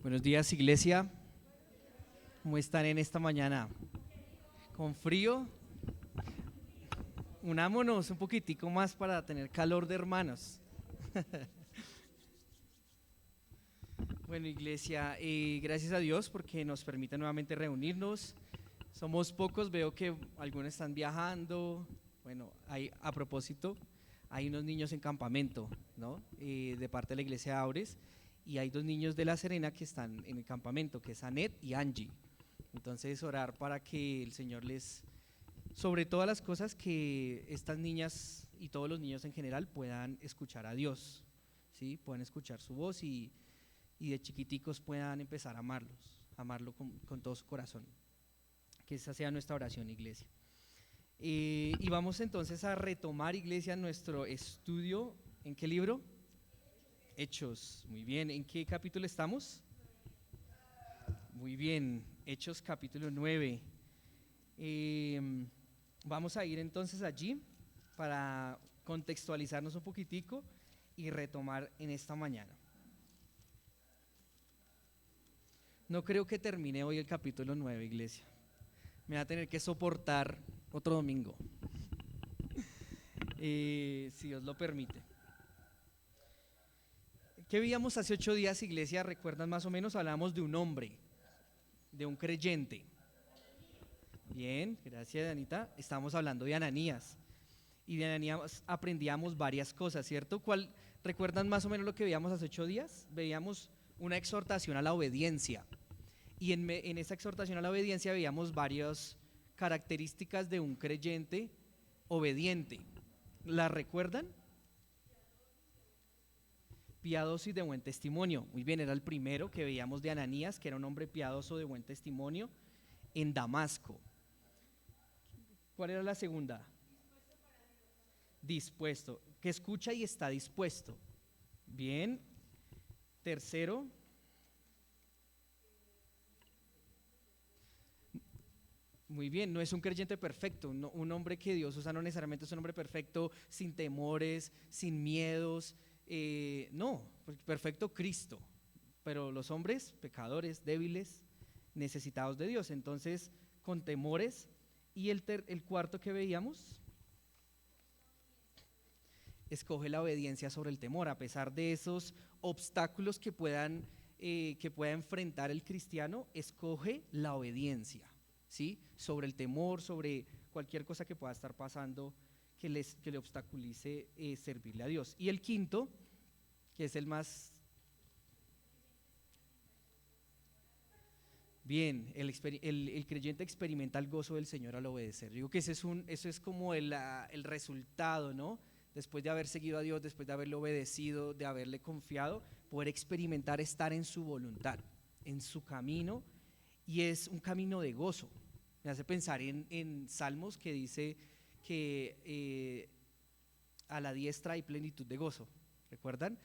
Buenos días, iglesia. ¿Cómo están en esta mañana? ¿Con frío? Unámonos un poquitico más para tener calor de hermanos. Bueno, iglesia, gracias a Dios porque nos permite nuevamente reunirnos. Somos pocos, veo que algunos están viajando. Bueno, a propósito, hay unos niños en campamento, ¿no? De parte de la iglesia Aures. Y hay dos niños de La Serena que están en el campamento, que es Anet y Angie. Entonces, orar para que el Señor les, sobre todas las cosas, que estas niñas y todos los niños en general puedan escuchar a Dios, ¿sí? Puedan escuchar su voz y de chiquiticos puedan empezar a amarlo con todo su corazón. Que esa sea nuestra oración, iglesia. Y vamos entonces a retomar, iglesia, nuestro estudio. ¿En qué libro? Hechos. Muy bien. ¿En qué capítulo estamos? Muy bien. Hechos capítulo 9. Vamos a ir entonces allí para contextualizarnos un poquitico y retomar en esta mañana. No creo que termine hoy el capítulo 9, iglesia. Me va a tener que soportar otro domingo, si Dios lo permite. ¿Qué veíamos hace 8 días, iglesia? ¿Recuerdan más o menos? Hablamos de un hombre, de un creyente. Bien, gracias, Anita. Estamos hablando de Ananías. Y de Ananías aprendíamos varias cosas, ¿cierto? ¿Recuerdan más o menos lo que veíamos hace 8 días? Veíamos una exhortación a la obediencia. Y en esa exhortación a la obediencia veíamos varias características de un creyente obediente. ¿Las recuerdan? Piadoso y de buen testimonio. Muy bien, era el primero que veíamos de Ananías, que era un hombre piadoso de buen testimonio en Damasco. ¿Cuál era la segunda? Dispuesto, que escucha y está dispuesto. Bien. Tercero. Muy bien, no es un creyente perfecto, no, un hombre que Dios usa no necesariamente es un hombre perfecto, sin temores, sin miedos, no, perfecto Cristo, pero los hombres pecadores, débiles, necesitados de Dios, entonces con temores. Y el cuarto que veíamos, escoge la obediencia sobre el temor, a pesar de esos obstáculos que pueda enfrentar el cristiano, escoge la obediencia, ¿sí? Sobre el temor, sobre cualquier cosa que pueda estar pasando que le obstaculice servirle a Dios. Y el quinto, que es el más bien, el creyente experimenta el gozo del Señor al obedecer. Yo digo que eso es como el resultado, ¿no? Después de haber seguido a Dios, después de haberle obedecido, de haberle confiado, poder experimentar estar en su voluntad, en su camino, y es un camino de gozo. Me hace pensar en Salmos que dice que a la diestra hay plenitud de gozo, ¿recuerdan?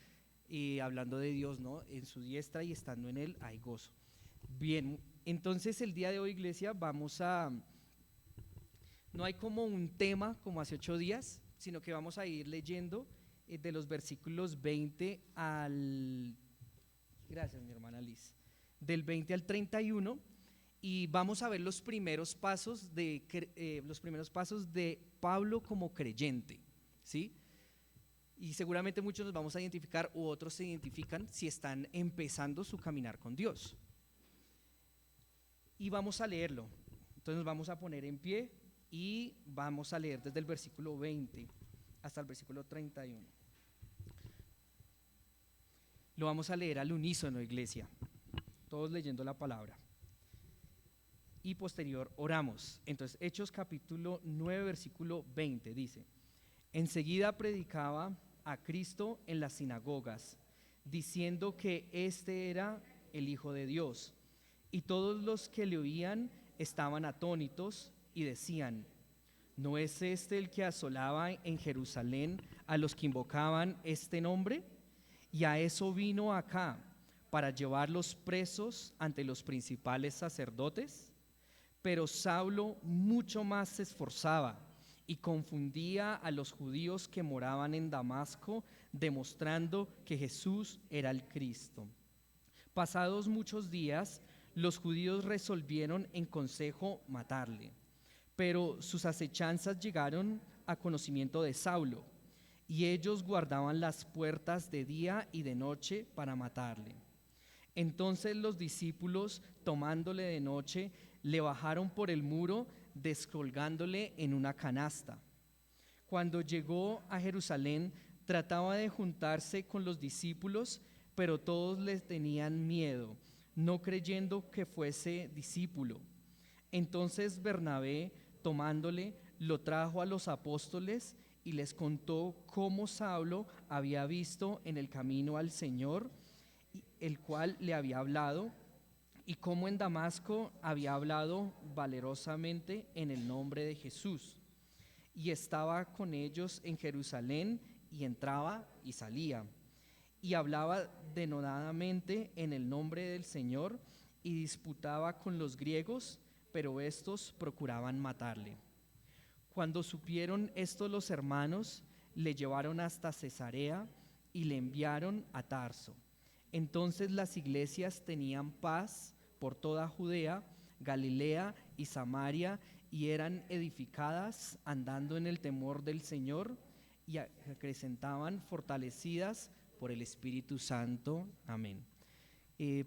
Y hablando de Dios, ¿no? En su diestra y estando en Él hay gozo. Bien, entonces el día de hoy, iglesia, no hay como un tema como hace 8 días, sino que vamos a ir leyendo de los versículos 20 gracias mi hermana Liz, del 20 al 31, y vamos a ver los primeros pasos de Pablo como creyente, ¿sí? Y seguramente muchos nos vamos a identificar u otros se identifican si están empezando su caminar con Dios. Y vamos a leerlo. Entonces nos vamos a poner en pie y vamos a leer desde el versículo 20 hasta el versículo 31. Lo vamos a leer al unísono, iglesia, todos leyendo la palabra. Y posterior oramos. Entonces, Hechos capítulo 9, versículo 20 dice: enseguida predicaba a Cristo en las sinagogas, diciendo que este era el Hijo de Dios. Y todos los que le oían estaban atónitos y decían: ¿no es este el que asolaba en Jerusalén a los que invocaban este nombre? Y a eso vino acá, para llevarlos presos ante los principales sacerdotes. Pero Saulo mucho más se esforzaba y confundía a los judíos que moraban en Damasco, demostrando que Jesús era el Cristo. Pasados muchos días, los judíos resolvieron en consejo matarle, pero sus acechanzas llegaron a conocimiento de Saulo, y ellos guardaban las puertas de día y de noche para matarle. Entonces los discípulos, tomándole de noche, le bajaron por el muro, descolgándole en una canasta. Cuando llegó a Jerusalén, trataba de juntarse con los discípulos, pero todos les tenían miedo, no creyendo que fuese discípulo. Entonces Bernabé, tomándole, lo trajo a los apóstoles y les contó cómo Saulo había visto en el camino al Señor, el cual le había hablado, y cómo en Damasco había hablado valerosamente en el nombre de Jesús. Y estaba con ellos en Jerusalén, y entraba y salía, y hablaba denodadamente en el nombre del Señor, y disputaba con los griegos, pero estos procuraban matarle. Cuando supieron esto los hermanos, le llevaron hasta Cesarea y le enviaron a Tarso. Entonces las iglesias tenían paz por toda Judea, Galilea y Samaria, y eran edificadas andando en el temor del Señor, y acrecentaban fortalecidas por el Espíritu Santo. Amén.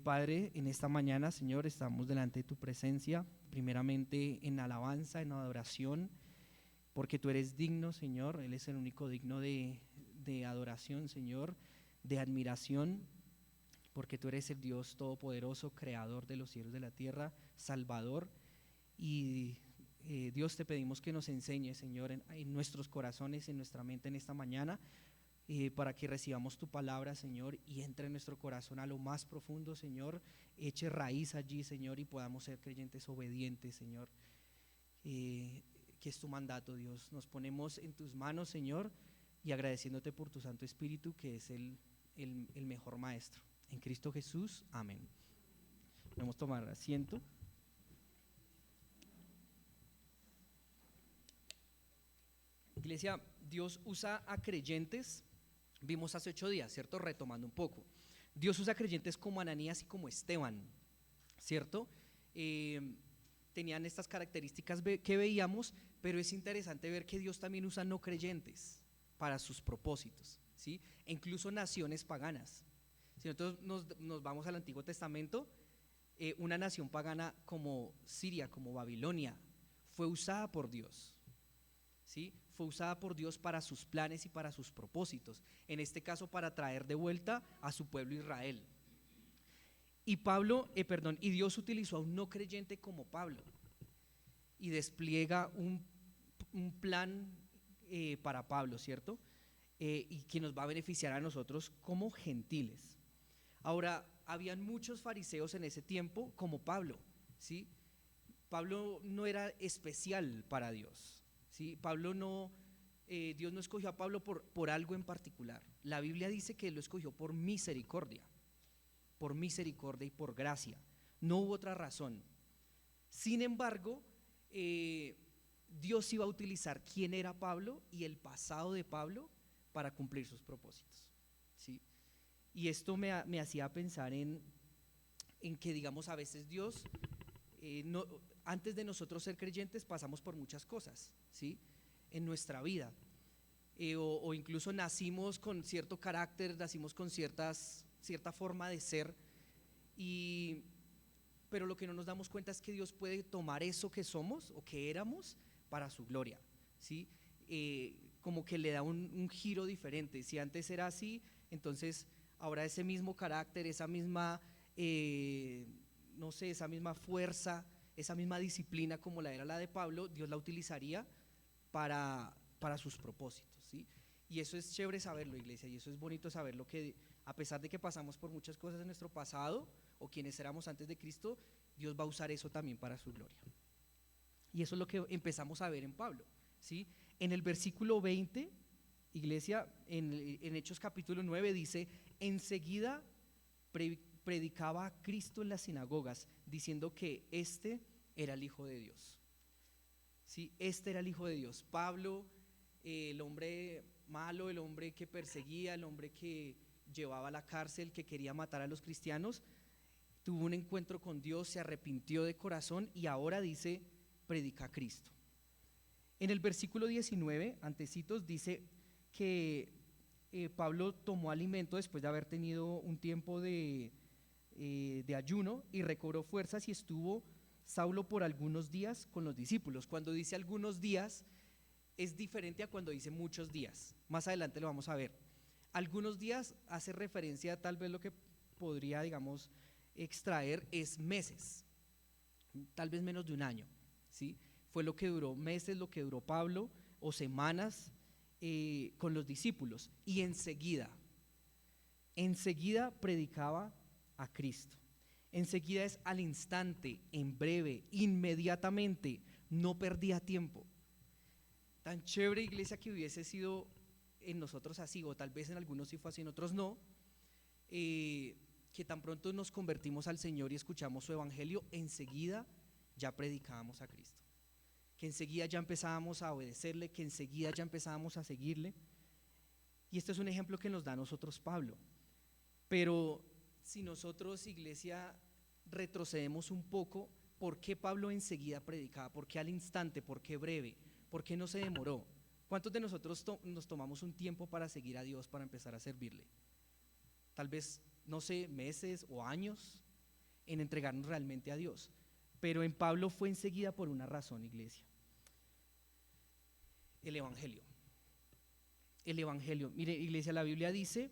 Padre, en esta mañana, Señor, estamos delante de tu presencia, primeramente en alabanza, en adoración, porque tú eres digno, Señor. Él es el único digno de adoración, Señor, de admiración, porque tú eres el Dios todopoderoso, creador de los cielos y de la tierra, salvador. Y Dios, te pedimos que nos enseñe, Señor, en nuestros corazones, en nuestra mente en esta mañana, para que recibamos tu palabra, Señor, y entre en nuestro corazón a lo más profundo, Señor, eche raíz allí, Señor, y podamos ser creyentes obedientes, Señor, que es tu mandato, Dios. Nos ponemos en tus manos, Señor, y agradeciéndote por tu Santo Espíritu, que es el mejor maestro. En Cristo Jesús, amén. Vamos a tomar asiento. Iglesia, Dios usa a creyentes, vimos hace 8 días, ¿cierto? Retomando un poco. Dios usa a creyentes como Ananías y como Esteban, ¿cierto? Tenían estas características que veíamos, pero es interesante ver que Dios también usa no creyentes para sus propósitos, ¿sí? E incluso naciones paganas. Si nosotros nos vamos al Antiguo Testamento, una nación pagana como Siria, como Babilonia, fue usada por Dios, ¿sí? Fue usada por Dios para sus planes y para sus propósitos, en este caso para traer de vuelta a su pueblo Israel. Y Dios utilizó a un no creyente como Pablo y despliega un plan para Pablo, ¿cierto? Y que nos va a beneficiar a nosotros como gentiles. Ahora, habían muchos fariseos en ese tiempo como Pablo, ¿sí? Pablo no era especial para Dios, ¿sí? Dios no escogió a Pablo por algo en particular. La Biblia dice que lo escogió por misericordia y por gracia. No hubo otra razón. Sin embargo, Dios iba a utilizar quién era Pablo y el pasado de Pablo para cumplir sus propósitos, ¿sí? Y esto me hacía pensar en que, digamos, a veces Dios, antes de nosotros ser creyentes, pasamos por muchas cosas, ¿sí? En nuestra vida, o incluso nacimos con cierto carácter, nacimos con cierta forma de ser, pero lo que no nos damos cuenta es que Dios puede tomar eso que somos o que éramos para su gloria, ¿sí? Como que le da un giro diferente. Si antes era así, entonces ahora ese mismo carácter, esa misma, esa misma fuerza, esa misma disciplina como la era la de Pablo, Dios la utilizaría para sus propósitos, ¿sí? Y eso es chévere saberlo, iglesia, y eso es bonito saberlo, que a pesar de que pasamos por muchas cosas en nuestro pasado, o quienes éramos antes de Cristo, Dios va a usar eso también para su gloria. Y eso es lo que empezamos a ver en Pablo, ¿sí? En el versículo 20, iglesia, en Hechos capítulo 9 dice: enseguida predicaba a Cristo en las sinagogas, diciendo que este era el Hijo de Dios, ¿sí? Este era el Hijo de Dios. Pablo, el hombre malo, el hombre que perseguía, el hombre que llevaba a la cárcel, que quería matar a los cristianos, tuvo un encuentro con Dios, se arrepintió de corazón y ahora dice, predica a Cristo. En el versículo 19, antecitos, dice que Pablo tomó alimento después de haber tenido un tiempo de ayuno y recobró fuerzas y estuvo Saulo por algunos días con los discípulos. Cuando dice algunos días es diferente a cuando dice muchos días. Más adelante lo vamos a ver. Algunos días hace referencia, tal vez lo que podría, digamos, extraer es meses, tal vez menos de un año, ¿sí? Fue lo que duró meses, lo que duró Pablo, o semanas con los discípulos. Y enseguida predicaba a Cristo. Enseguida es al instante, en breve, inmediatamente, no perdía tiempo. Tan chévere, iglesia, que hubiese sido en nosotros así, o tal vez en algunos sí fue así, en otros no, que tan pronto nos convertimos al Señor y escuchamos su evangelio, enseguida ya predicábamos a Cristo, que enseguida ya empezábamos a obedecerle, que enseguida ya empezábamos a seguirle. Y este es un ejemplo que nos da a nosotros Pablo. Pero si nosotros, iglesia, retrocedemos un poco, ¿por qué Pablo enseguida predicaba? ¿Por qué al instante? ¿Por qué breve? ¿Por qué no se demoró? ¿Cuántos de nosotros nos tomamos un tiempo para seguir a Dios, para empezar a servirle? Tal vez, no sé, meses o años en entregarnos realmente a Dios. Pero en Pablo fue enseguida por una razón, iglesia. El evangelio. El evangelio. Mire, iglesia, la Biblia dice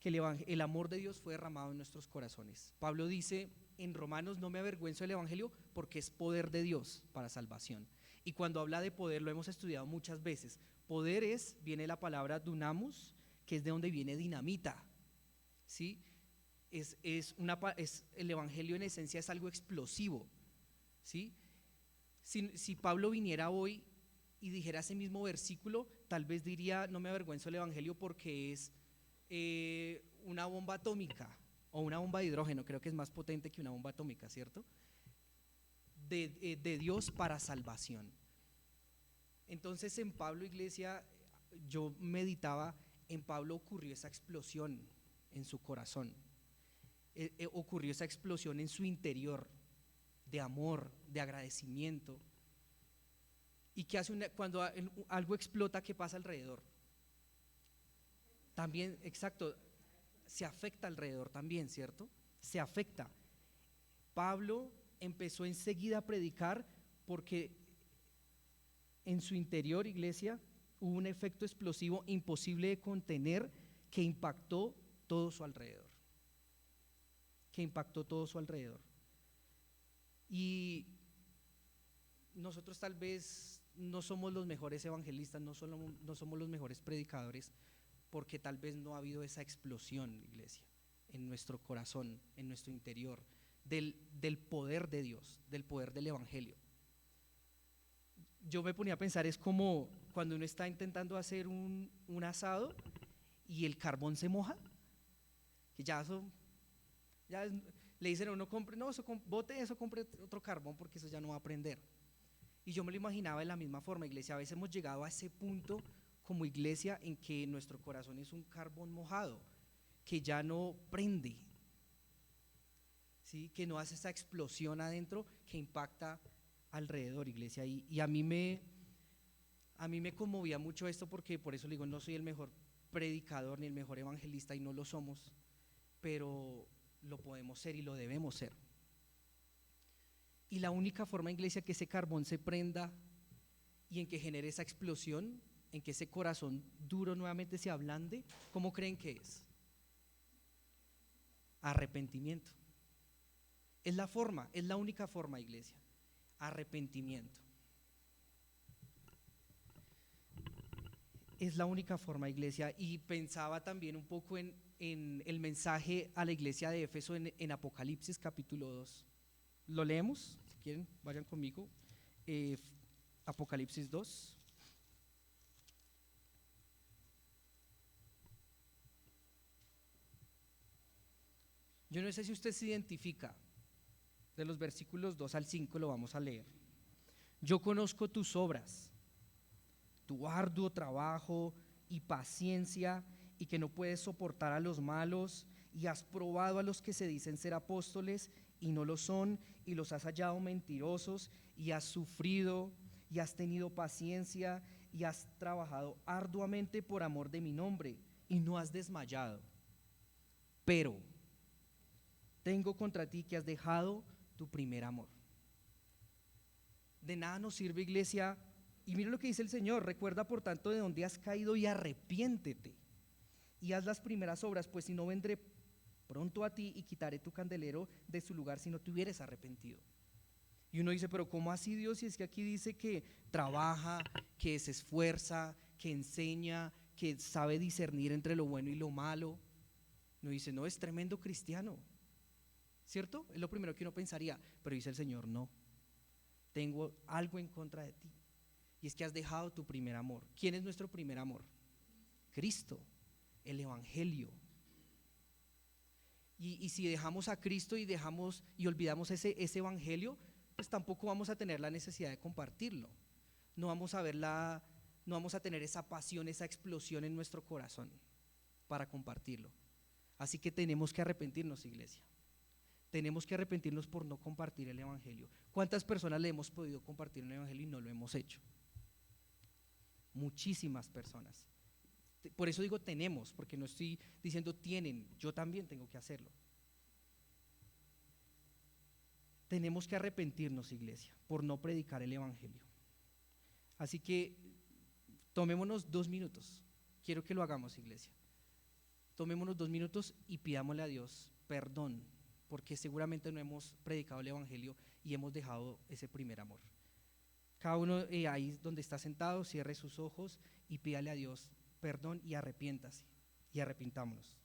que el amor de Dios fue derramado en nuestros corazones. Pablo dice en Romanos, no me avergüenzo del evangelio porque es poder de Dios para salvación. Y cuando habla de poder, lo hemos estudiado muchas veces. Poder viene la palabra dunamus, que es de donde viene dinamita, ¿sí? El evangelio en esencia es algo explosivo, ¿sí? Si Pablo viniera hoy y dijera ese mismo versículo, tal vez diría, no me avergüenzo del evangelio porque es una bomba atómica o una bomba de hidrógeno, creo que es más potente que una bomba atómica, ¿cierto? De Dios para salvación. Entonces en Pablo, iglesia, yo meditaba, en Pablo ocurrió esa explosión en su corazón, ocurrió esa explosión en su interior de amor, de agradecimiento. ¿Y qué hace cuando algo explota? ¿Qué pasa alrededor? También, exacto, se afecta alrededor también, ¿cierto? Se afecta. Pablo empezó enseguida a predicar porque en su interior, iglesia, hubo un efecto explosivo imposible de contener que impactó todo su alrededor. Y nosotros tal vez no somos los mejores evangelistas, no somos los mejores predicadores, porque tal vez no ha habido esa explosión, iglesia, en nuestro corazón, en nuestro interior, del poder de Dios, del poder del evangelio. Yo me ponía a pensar, es como cuando uno está intentando hacer un asado y el carbón se moja, que le dicen a uno, bote eso, compre otro carbón porque eso ya no va a prender. Y yo me lo imaginaba de la misma forma, iglesia. A veces hemos llegado a ese punto como iglesia en que nuestro corazón es un carbón mojado, que ya no prende, ¿sí? Que no hace esa explosión adentro que impacta alrededor, iglesia. Y a mí me conmovía mucho esto, porque por eso le digo, no soy el mejor predicador ni el mejor evangelista, y no lo somos, pero lo podemos ser y lo debemos ser. Y la única forma, iglesia, que ese carbón se prenda y en que genere esa explosión, en que ese corazón duro nuevamente se ablande, ¿cómo creen que es? Arrepentimiento. Es la única forma, iglesia. Arrepentimiento. Es la única forma, iglesia. Y pensaba también un poco en el mensaje a la iglesia de Éfeso en Apocalipsis capítulo 2. ¿Lo leemos? Si quieren, vayan conmigo. Apocalipsis 2. Yo no sé si usted se identifica. De los versículos 2 al 5 lo vamos a leer. Yo conozco tus obras, tu arduo trabajo y paciencia, y que no puedes soportar a los malos, y has probado a los que se dicen ser apóstoles y no lo son, y los has hallado mentirosos, y has sufrido y has tenido paciencia y has trabajado arduamente por amor de mi nombre y no has desmayado. Pero tengo contra ti que has dejado tu primer amor. De nada nos sirve, iglesia, y mira lo que dice el Señor: recuerda por tanto de dónde has caído y arrepiéntete y haz las primeras obras, pues si no, vendré pronto a ti y quitaré tu candelero de su lugar si no te hubieres arrepentido. Y uno dice, pero ¿cómo así, Dios? Si es que aquí dice que trabaja, que se esfuerza, que enseña, que sabe discernir entre lo bueno y lo malo. Uno dice, no, es tremendo cristiano, ¿cierto? Es lo primero que uno pensaría, pero dice el Señor, no, tengo algo en contra de ti, y es que has dejado tu primer amor. ¿Quién es nuestro primer amor? Cristo, el Evangelio. Y si dejamos a Cristo y dejamos y olvidamos ese Evangelio, pues tampoco vamos a tener la necesidad de compartirlo. No vamos a no vamos a tener esa pasión, esa explosión en nuestro corazón para compartirlo. Así que tenemos que arrepentirnos, iglesia. Tenemos que arrepentirnos por no compartir el Evangelio. ¿Cuántas personas le hemos podido compartir el Evangelio y no lo hemos hecho? Muchísimas personas. Por eso digo tenemos, porque no estoy diciendo tienen, yo también tengo que hacerlo. Tenemos que arrepentirnos, iglesia, por no predicar el Evangelio. Así que tomémonos 2 minutos. Quiero que lo hagamos, iglesia. Tomémonos 2 minutos y pidámosle a Dios perdón, porque seguramente no hemos predicado el Evangelio y hemos dejado ese primer amor. Cada uno ahí donde está sentado, cierre sus ojos y pídale a Dios perdón y arrepiéntase y arrepintámonos.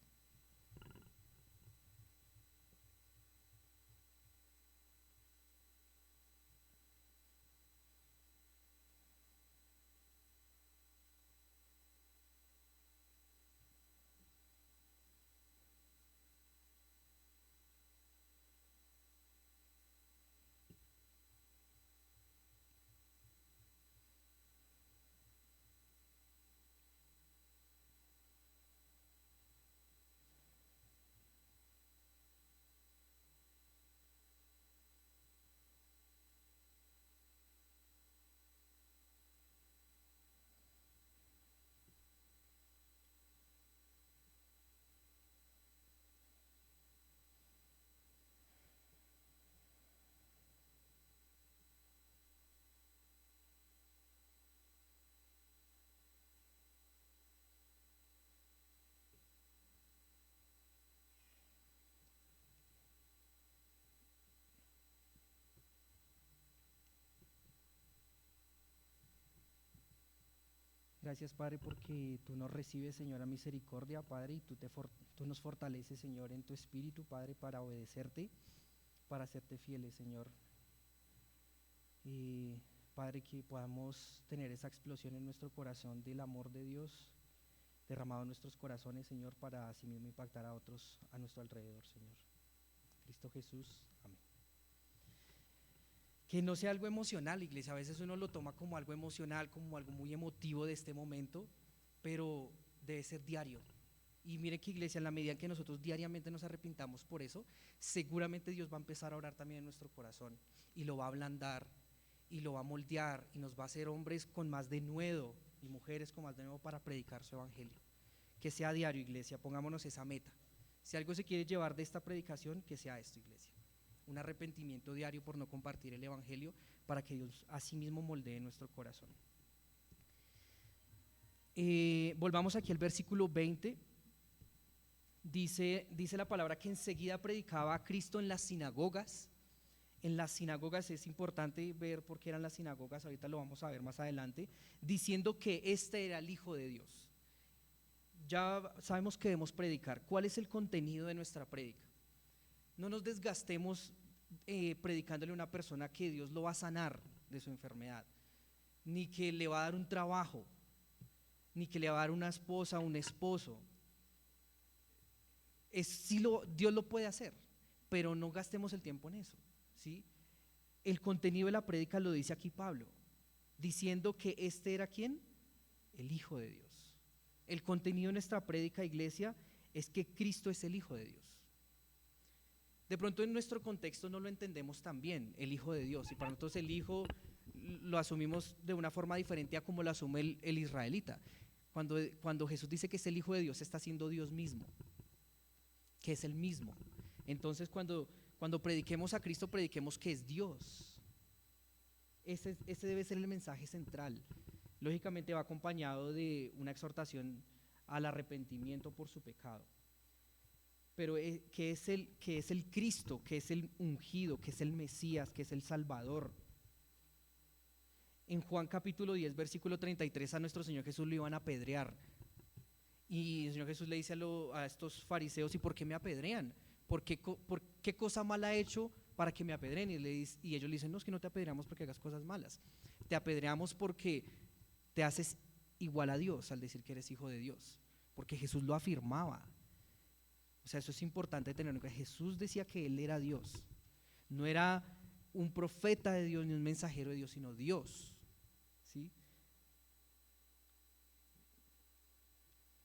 Gracias, Padre, porque tú nos recibes, Señor, a misericordia, Padre, y tú nos fortaleces, Señor, en tu espíritu, Padre, para obedecerte, para hacerte fieles, Señor. Y, Padre, que podamos tener esa explosión en nuestro corazón del amor de Dios derramado en nuestros corazones, Señor, para así mismo impactar a otros a nuestro alrededor, Señor. Cristo Jesús, amén. Que no sea algo emocional, iglesia. A veces uno lo toma como algo emocional, como algo muy emotivo de este momento, pero debe ser diario. Y mire que, iglesia, en la medida en que nosotros diariamente nos arrepintamos por eso, seguramente Dios va a empezar a orar también en nuestro corazón y lo va a ablandar y lo va a moldear y nos va a hacer hombres con más denuedo y mujeres con más denuedo para predicar su evangelio. Que sea diario, iglesia, pongámonos esa meta. Si algo se quiere llevar de esta predicación, que sea esto, iglesia: un arrepentimiento diario por no compartir el evangelio, para que Dios así mismo moldee nuestro corazón. Volvamos aquí al versículo 20. Dice la palabra que enseguida predicaba a Cristo en las sinagogas. En las sinagogas es importante ver por qué eran las sinagogas, ahorita lo vamos a ver más adelante, diciendo que este era el Hijo de Dios. Ya sabemos que debemos predicar. ¿Cuál es el contenido de nuestra prédica? No nos desgastemos predicándole a una persona que Dios lo va a sanar de su enfermedad, ni que le va a dar un trabajo, ni que le va a dar una esposa o un esposo. Dios lo puede hacer, pero no gastemos el tiempo en eso, ¿sí? El contenido de la prédica lo dice aquí Pablo, diciendo que este era ¿quién? El Hijo de Dios. El contenido de nuestra prédica, iglesia, es que Cristo es el Hijo de Dios. De pronto en nuestro contexto no lo entendemos tan bien, el Hijo de Dios, y para nosotros el Hijo lo asumimos de una forma diferente a como lo asume el israelita. Cuando Jesús dice que es el Hijo de Dios, está siendo Dios mismo, que es el mismo. Entonces cuando prediquemos a Cristo, prediquemos que es Dios. Ese debe ser el mensaje central. Lógicamente va acompañado de una exhortación al arrepentimiento por su pecado. Pero que es el Cristo, que es el ungido, que es el Mesías, que es el Salvador. En Juan capítulo 10, versículo 33, a nuestro Señor Jesús lo iban a apedrear. Y el Señor Jesús le dice a estos fariseos: ¿y por qué me apedrean? ¿Por qué cosa mala ha hecho para que me apedreen? Y ellos le dicen: no, es que no te apedreamos porque hagas cosas malas. Te apedreamos porque te haces igual a Dios al decir que eres hijo de Dios. Porque Jesús lo afirmaba. O sea, eso es importante tenerlo en cuenta. Jesús decía que Él era Dios. No era un profeta de Dios ni un mensajero de Dios, sino Dios. ¿Sí?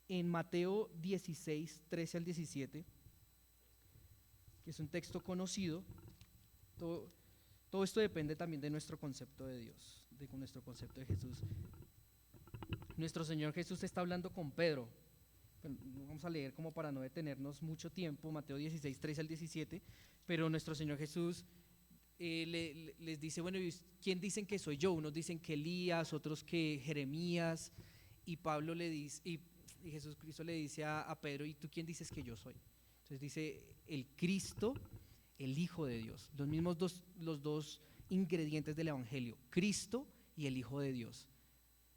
En Mateo 16, 13 al 17, que es un texto conocido, todo esto depende también de nuestro concepto de Dios, de nuestro concepto de Jesús. Nuestro Señor Jesús está hablando con Pedro. Vamos a leer como para no detenernos mucho tiempo, Mateo 16, 13 al 17, pero nuestro Señor Jesús les dice: bueno, ¿quién dicen que soy yo? Unos dicen que Elías, otros que Jeremías, y Pablo le dice, y Jesucristo le dice a Pedro: ¿y tú quién dices que yo soy? Entonces dice: el Cristo, el Hijo de Dios. Los dos ingredientes del Evangelio, Cristo y el Hijo de Dios.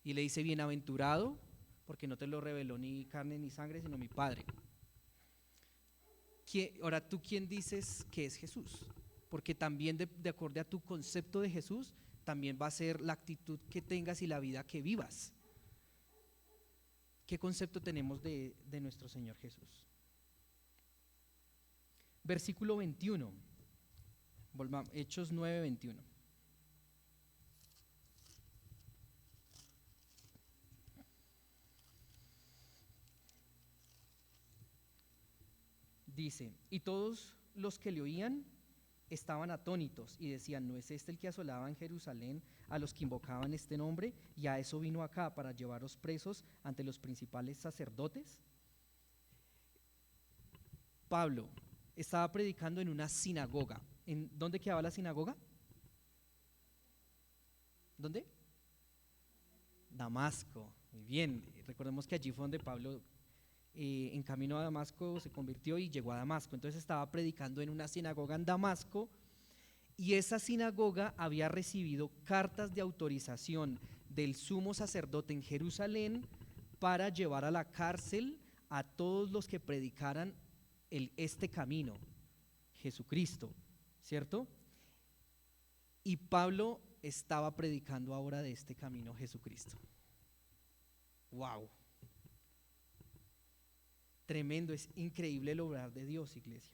Y le dice: bienaventurado, porque no te lo reveló ni carne ni sangre, sino mi Padre. Ahora, ¿tú quién dices que es Jesús? Porque también de acuerdo a tu concepto de Jesús, también va a ser la actitud que tengas y la vida que vivas. ¿Qué concepto tenemos de nuestro Señor Jesús? Versículo 21, Hechos 9, 21. Dice: y todos los que le oían estaban atónitos y decían: ¿no es este el que asolaba en Jerusalén a los que invocaban este nombre? Y a eso vino acá, para llevarlos presos ante los principales sacerdotes. Pablo estaba predicando en una sinagoga. ¿En dónde quedaba la sinagoga? ¿Dónde? Damasco. Muy bien, recordemos que allí fue donde Pablo en camino a Damasco se convirtió y llegó a Damasco. Entonces estaba predicando en una sinagoga en Damasco, y esa sinagoga había recibido cartas de autorización del sumo sacerdote en Jerusalén para llevar a la cárcel a todos los que predicaran este camino, Jesucristo, ¿cierto? Y Pablo estaba predicando ahora de este camino, Jesucristo. ¡Wow! Tremendo, es increíble el obrar de Dios, iglesia.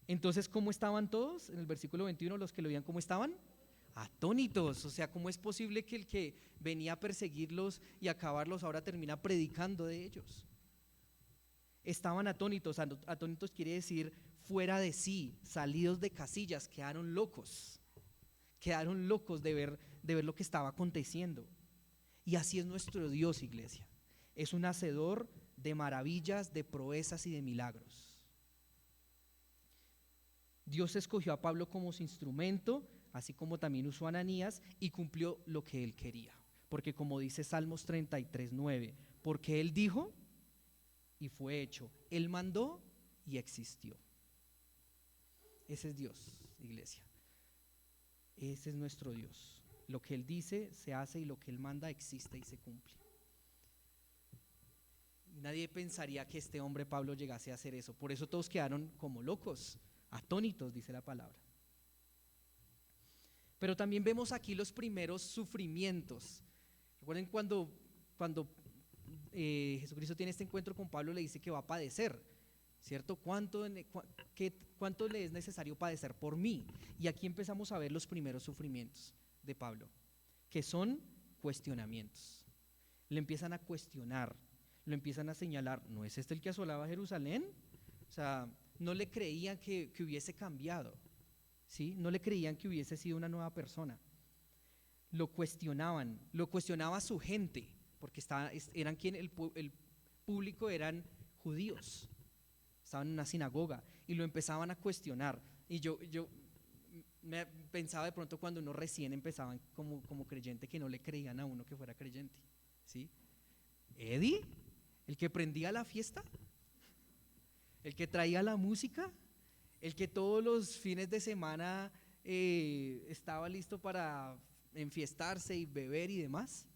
Entonces, ¿cómo estaban todos? En el versículo 21, los que lo oían, ¿cómo estaban? Atónitos. O sea, ¿cómo es posible que el que venía a perseguirlos y acabarlos ahora termina predicando de ellos? Estaban atónitos. Atónitos quiere decir fuera de sí, salidos de casillas, quedaron locos de ver lo que estaba aconteciendo. Y así es nuestro Dios, iglesia. Es un hacedor de maravillas, de proezas y de milagros. Dios escogió a Pablo como su instrumento, así como también usó a Ananías, y cumplió lo que él quería. Porque como dice Salmos 33, 9, porque él dijo y fue hecho, él mandó y existió. Ese es Dios, iglesia. Ese es nuestro Dios. Lo que él dice se hace, y lo que él manda existe y se cumple. Nadie pensaría que este hombre Pablo llegase a hacer eso. Por eso todos quedaron como locos, atónitos, dice la palabra. Pero también vemos aquí los primeros sufrimientos. Recuerden cuando Jesucristo tiene este encuentro con Pablo, le dice que va a padecer, ¿cierto? ¿Cuánto le es necesario padecer por mí? Y aquí empezamos a ver los primeros sufrimientos de Pablo, que son cuestionamientos. Le empiezan a cuestionar. lo empiezan a señalar, ¿no es este el que asolaba Jerusalén? O sea, no le creían que hubiese cambiado, ¿sí? No le creían que hubiese sido una nueva persona. Lo cuestionaban, lo cuestionaba su gente, porque eran el público eran judíos, estaban en una sinagoga y lo empezaban a cuestionar. Y yo me pensaba de pronto cuando uno recién empezaba como creyente que no le creían a uno que fuera creyente, ¿sí? ¿Eddie? ¿El que prendía la fiesta? ¿El que traía la música? ¿El que todos los fines de semana estaba listo para enfiestarse y beber y demás?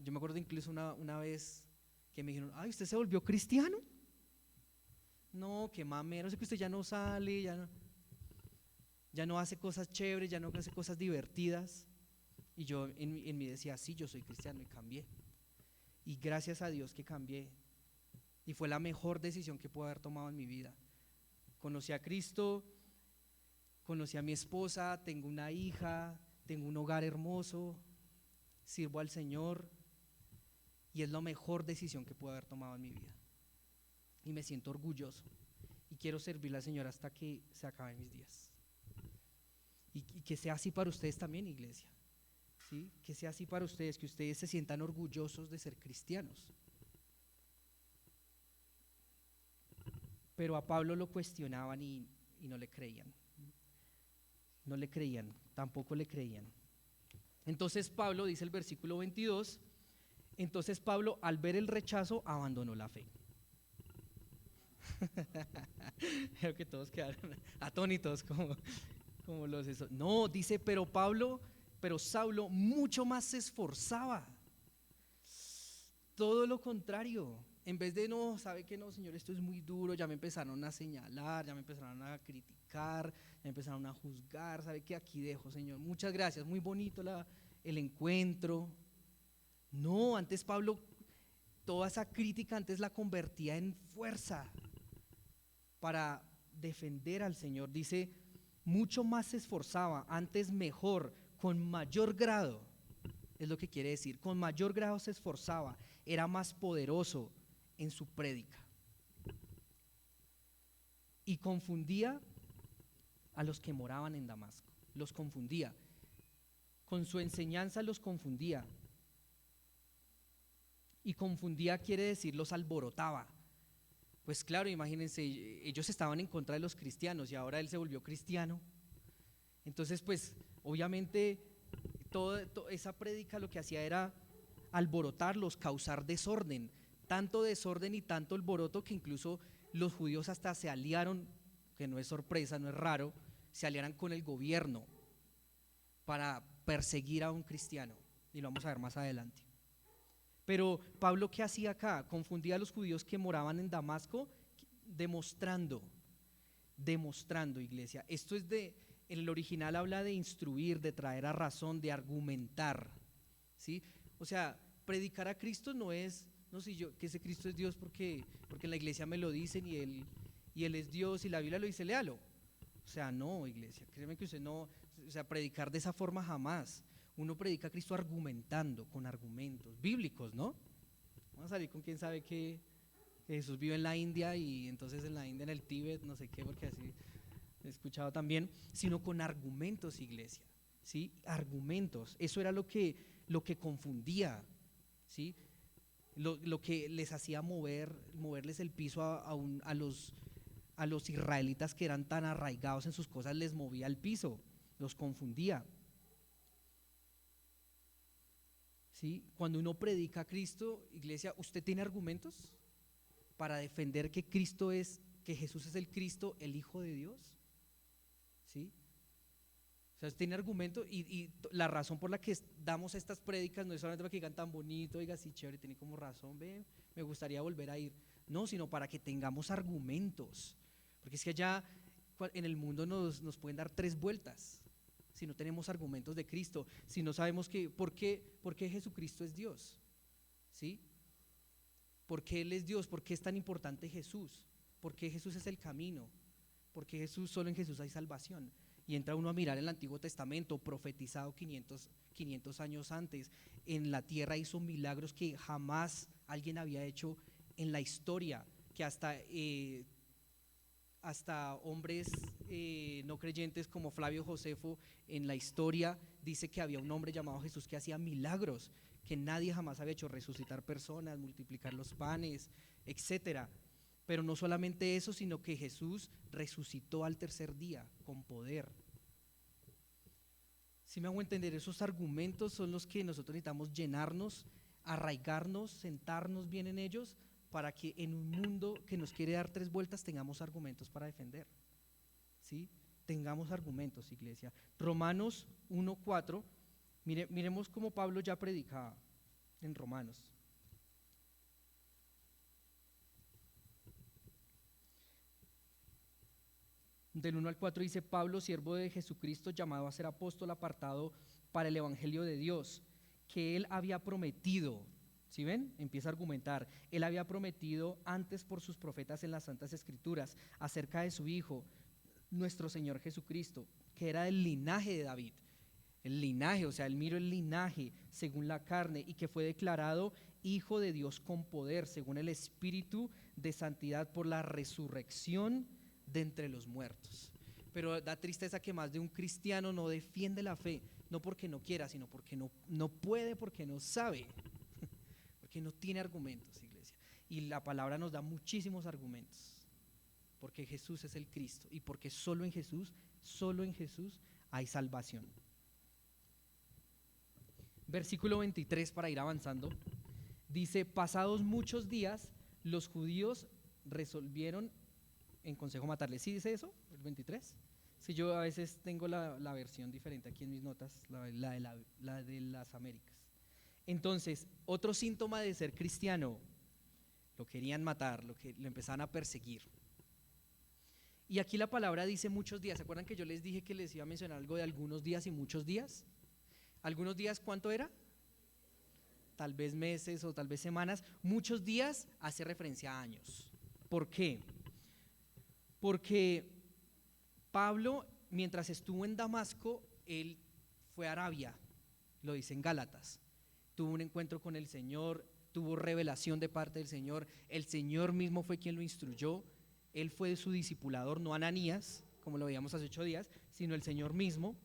Yo me acuerdo incluso una vez que me dijeron, ay, ¿usted se volvió cristiano? No, qué mamero, sé que usted ya no sale, ya no hace cosas chéveres, ya no hace cosas divertidas. Y yo en mí decía, sí, yo soy cristiano y cambié. Y gracias a Dios que cambié. Y fue la mejor decisión que pude haber tomado en mi vida. Conocí a Cristo, conocí a mi esposa, tengo una hija, tengo un hogar hermoso, sirvo al Señor y es la mejor decisión que pude haber tomado en mi vida. Y me siento orgulloso y quiero servirle al Señor hasta que se acaben mis días. Y que sea así para ustedes también, iglesia, ¿sí? Que sea así para ustedes, que ustedes se sientan orgullosos de ser cristianos. Pero a Pablo lo cuestionaban y no le creían. No le creían, tampoco le creían. Entonces Pablo, dice el versículo 22, entonces Pablo al ver el rechazo abandonó la fe. Creo que todos quedaron atónitos como los eso. No, dice, pero Saulo mucho más se esforzaba. Todo lo contrario. En vez de no, sabe que no, Señor, esto es muy duro, ya me empezaron a señalar, ya me empezaron a criticar, ya me empezaron a juzgar, sabe que aquí dejo, Señor, muchas gracias, muy bonito el encuentro. No, antes Pablo, toda esa crítica antes la convertía en fuerza para defender al Señor. Dice, mucho más se esforzaba, antes mejor, con mayor grado, es lo que quiere decir, con mayor grado se esforzaba, era más poderoso en su prédica y confundía a los que moraban en Damasco, los confundía, con su enseñanza los confundía, y confundía quiere decir los alborotaba. Pues claro, imagínense, ellos estaban en contra de los cristianos y ahora él se volvió cristiano. Entonces pues obviamente toda esa prédica lo que hacía era alborotarlos, causar desorden, tanto desorden y tanto alboroto que incluso los judíos hasta se aliaron, que no es sorpresa, no es raro, se aliaran con el gobierno para perseguir a un cristiano, y lo vamos a ver más adelante. Pero Pablo, ¿qué hacía acá? Confundía a los judíos que moraban en Damasco, demostrando, iglesia. Esto es en el original habla de instruir, de traer a razón, de argumentar, ¿sí? O sea, predicar a Cristo no es, no sé yo, que ese Cristo es Dios porque en la iglesia me lo dicen y él es Dios y la Biblia lo dice, léalo. O sea, no, iglesia, créeme que usted no, o sea, predicar de esa forma jamás. Uno predica a Cristo argumentando, con argumentos bíblicos, ¿no? Vamos a salir con quien sabe que Jesús vive en la India y entonces en la India, en el Tíbet, no sé qué, porque así he escuchado también, sino con argumentos, iglesia, ¿sí? Argumentos, eso era lo que confundía, ¿sí? Lo que les hacía moverles el piso a los israelitas que eran tan arraigados en sus cosas, les movía el piso, los confundía. ¿Sí? Cuando uno predica a Cristo, iglesia, ¿usted tiene argumentos para defender que Jesús es el Cristo, el Hijo de Dios? ¿Sí? O sea, tiene argumento y la razón por la que damos estas prédicas no es solamente para que digan tan bonito, oiga, sí, chévere, tiene como razón, ve, me gustaría volver a ir. No, sino para que tengamos argumentos. Porque es que allá en el mundo nos pueden dar 3 vueltas si no tenemos argumentos de Cristo, si no sabemos por qué Jesucristo es Dios, ¿sí? ¿Por qué Él es Dios? ¿Por qué es tan importante Jesús? ¿Por qué Jesús es el camino? ¿Por qué solo en Jesús hay salvación? Y entra uno a mirar el Antiguo Testamento, profetizado 500 años antes, en la tierra hizo milagros que jamás alguien había hecho en la historia, que hasta hombres no creyentes como Flavio Josefo en la historia dice que había un hombre llamado Jesús que hacía milagros que nadie jamás había hecho, resucitar personas, multiplicar los panes, etcétera. Pero no solamente eso, sino que Jesús resucitó al tercer día con poder. Si me hago entender, esos argumentos son los que nosotros necesitamos llenarnos, arraigarnos, sentarnos bien en ellos, para que en un mundo que nos quiere dar tres vueltas tengamos argumentos para defender. ¿Sí? Tengamos argumentos, iglesia. Romanos 1:4, miremos cómo Pablo ya predicaba en Romanos. Del 1 al 4 dice: Pablo, siervo de Jesucristo, llamado a ser apóstol, apartado para el evangelio de Dios, que él había prometido. ¿Sí ven? Empieza a argumentar. Él había prometido antes por sus profetas en las Santas Escrituras acerca de su Hijo, nuestro Señor Jesucristo, que era del linaje de David. El linaje, o sea, él miró el linaje según la carne, y que fue declarado Hijo de Dios con poder, según el Espíritu de santidad, por la resurrección de entre los muertos. Pero da tristeza que más de un cristiano no defiende la fe, no porque no quiera, sino porque no puede, porque no sabe, porque no tiene argumentos, iglesia. Y la palabra nos da muchísimos argumentos, porque Jesús es el Cristo y porque solo en Jesús hay salvación. Versículo 23, para ir avanzando, dice: pasados muchos días, los judíos resolvieron en consejo matarle. ¿Sí dice eso? ¿El 23? Sí, yo a veces tengo la versión diferente aquí en mis notas, la de las Américas. Entonces, otro síntoma de ser cristiano: lo querían matar, lo empezaban a perseguir. Y aquí la palabra dice muchos días. ¿Se acuerdan que yo les dije que les iba a mencionar algo de algunos días y muchos días? ¿Algunos días cuánto era? Tal vez meses o tal vez semanas. Muchos días hace referencia a años. ¿Por qué? Porque Pablo, mientras estuvo en Damasco, él fue a Arabia, lo dice en Gálatas. Tuvo un encuentro con el Señor, tuvo revelación de parte del Señor. El Señor mismo fue quien lo instruyó. Él fue su discipulador, no Ananías, como lo veíamos hace 8 días, sino el Señor mismo.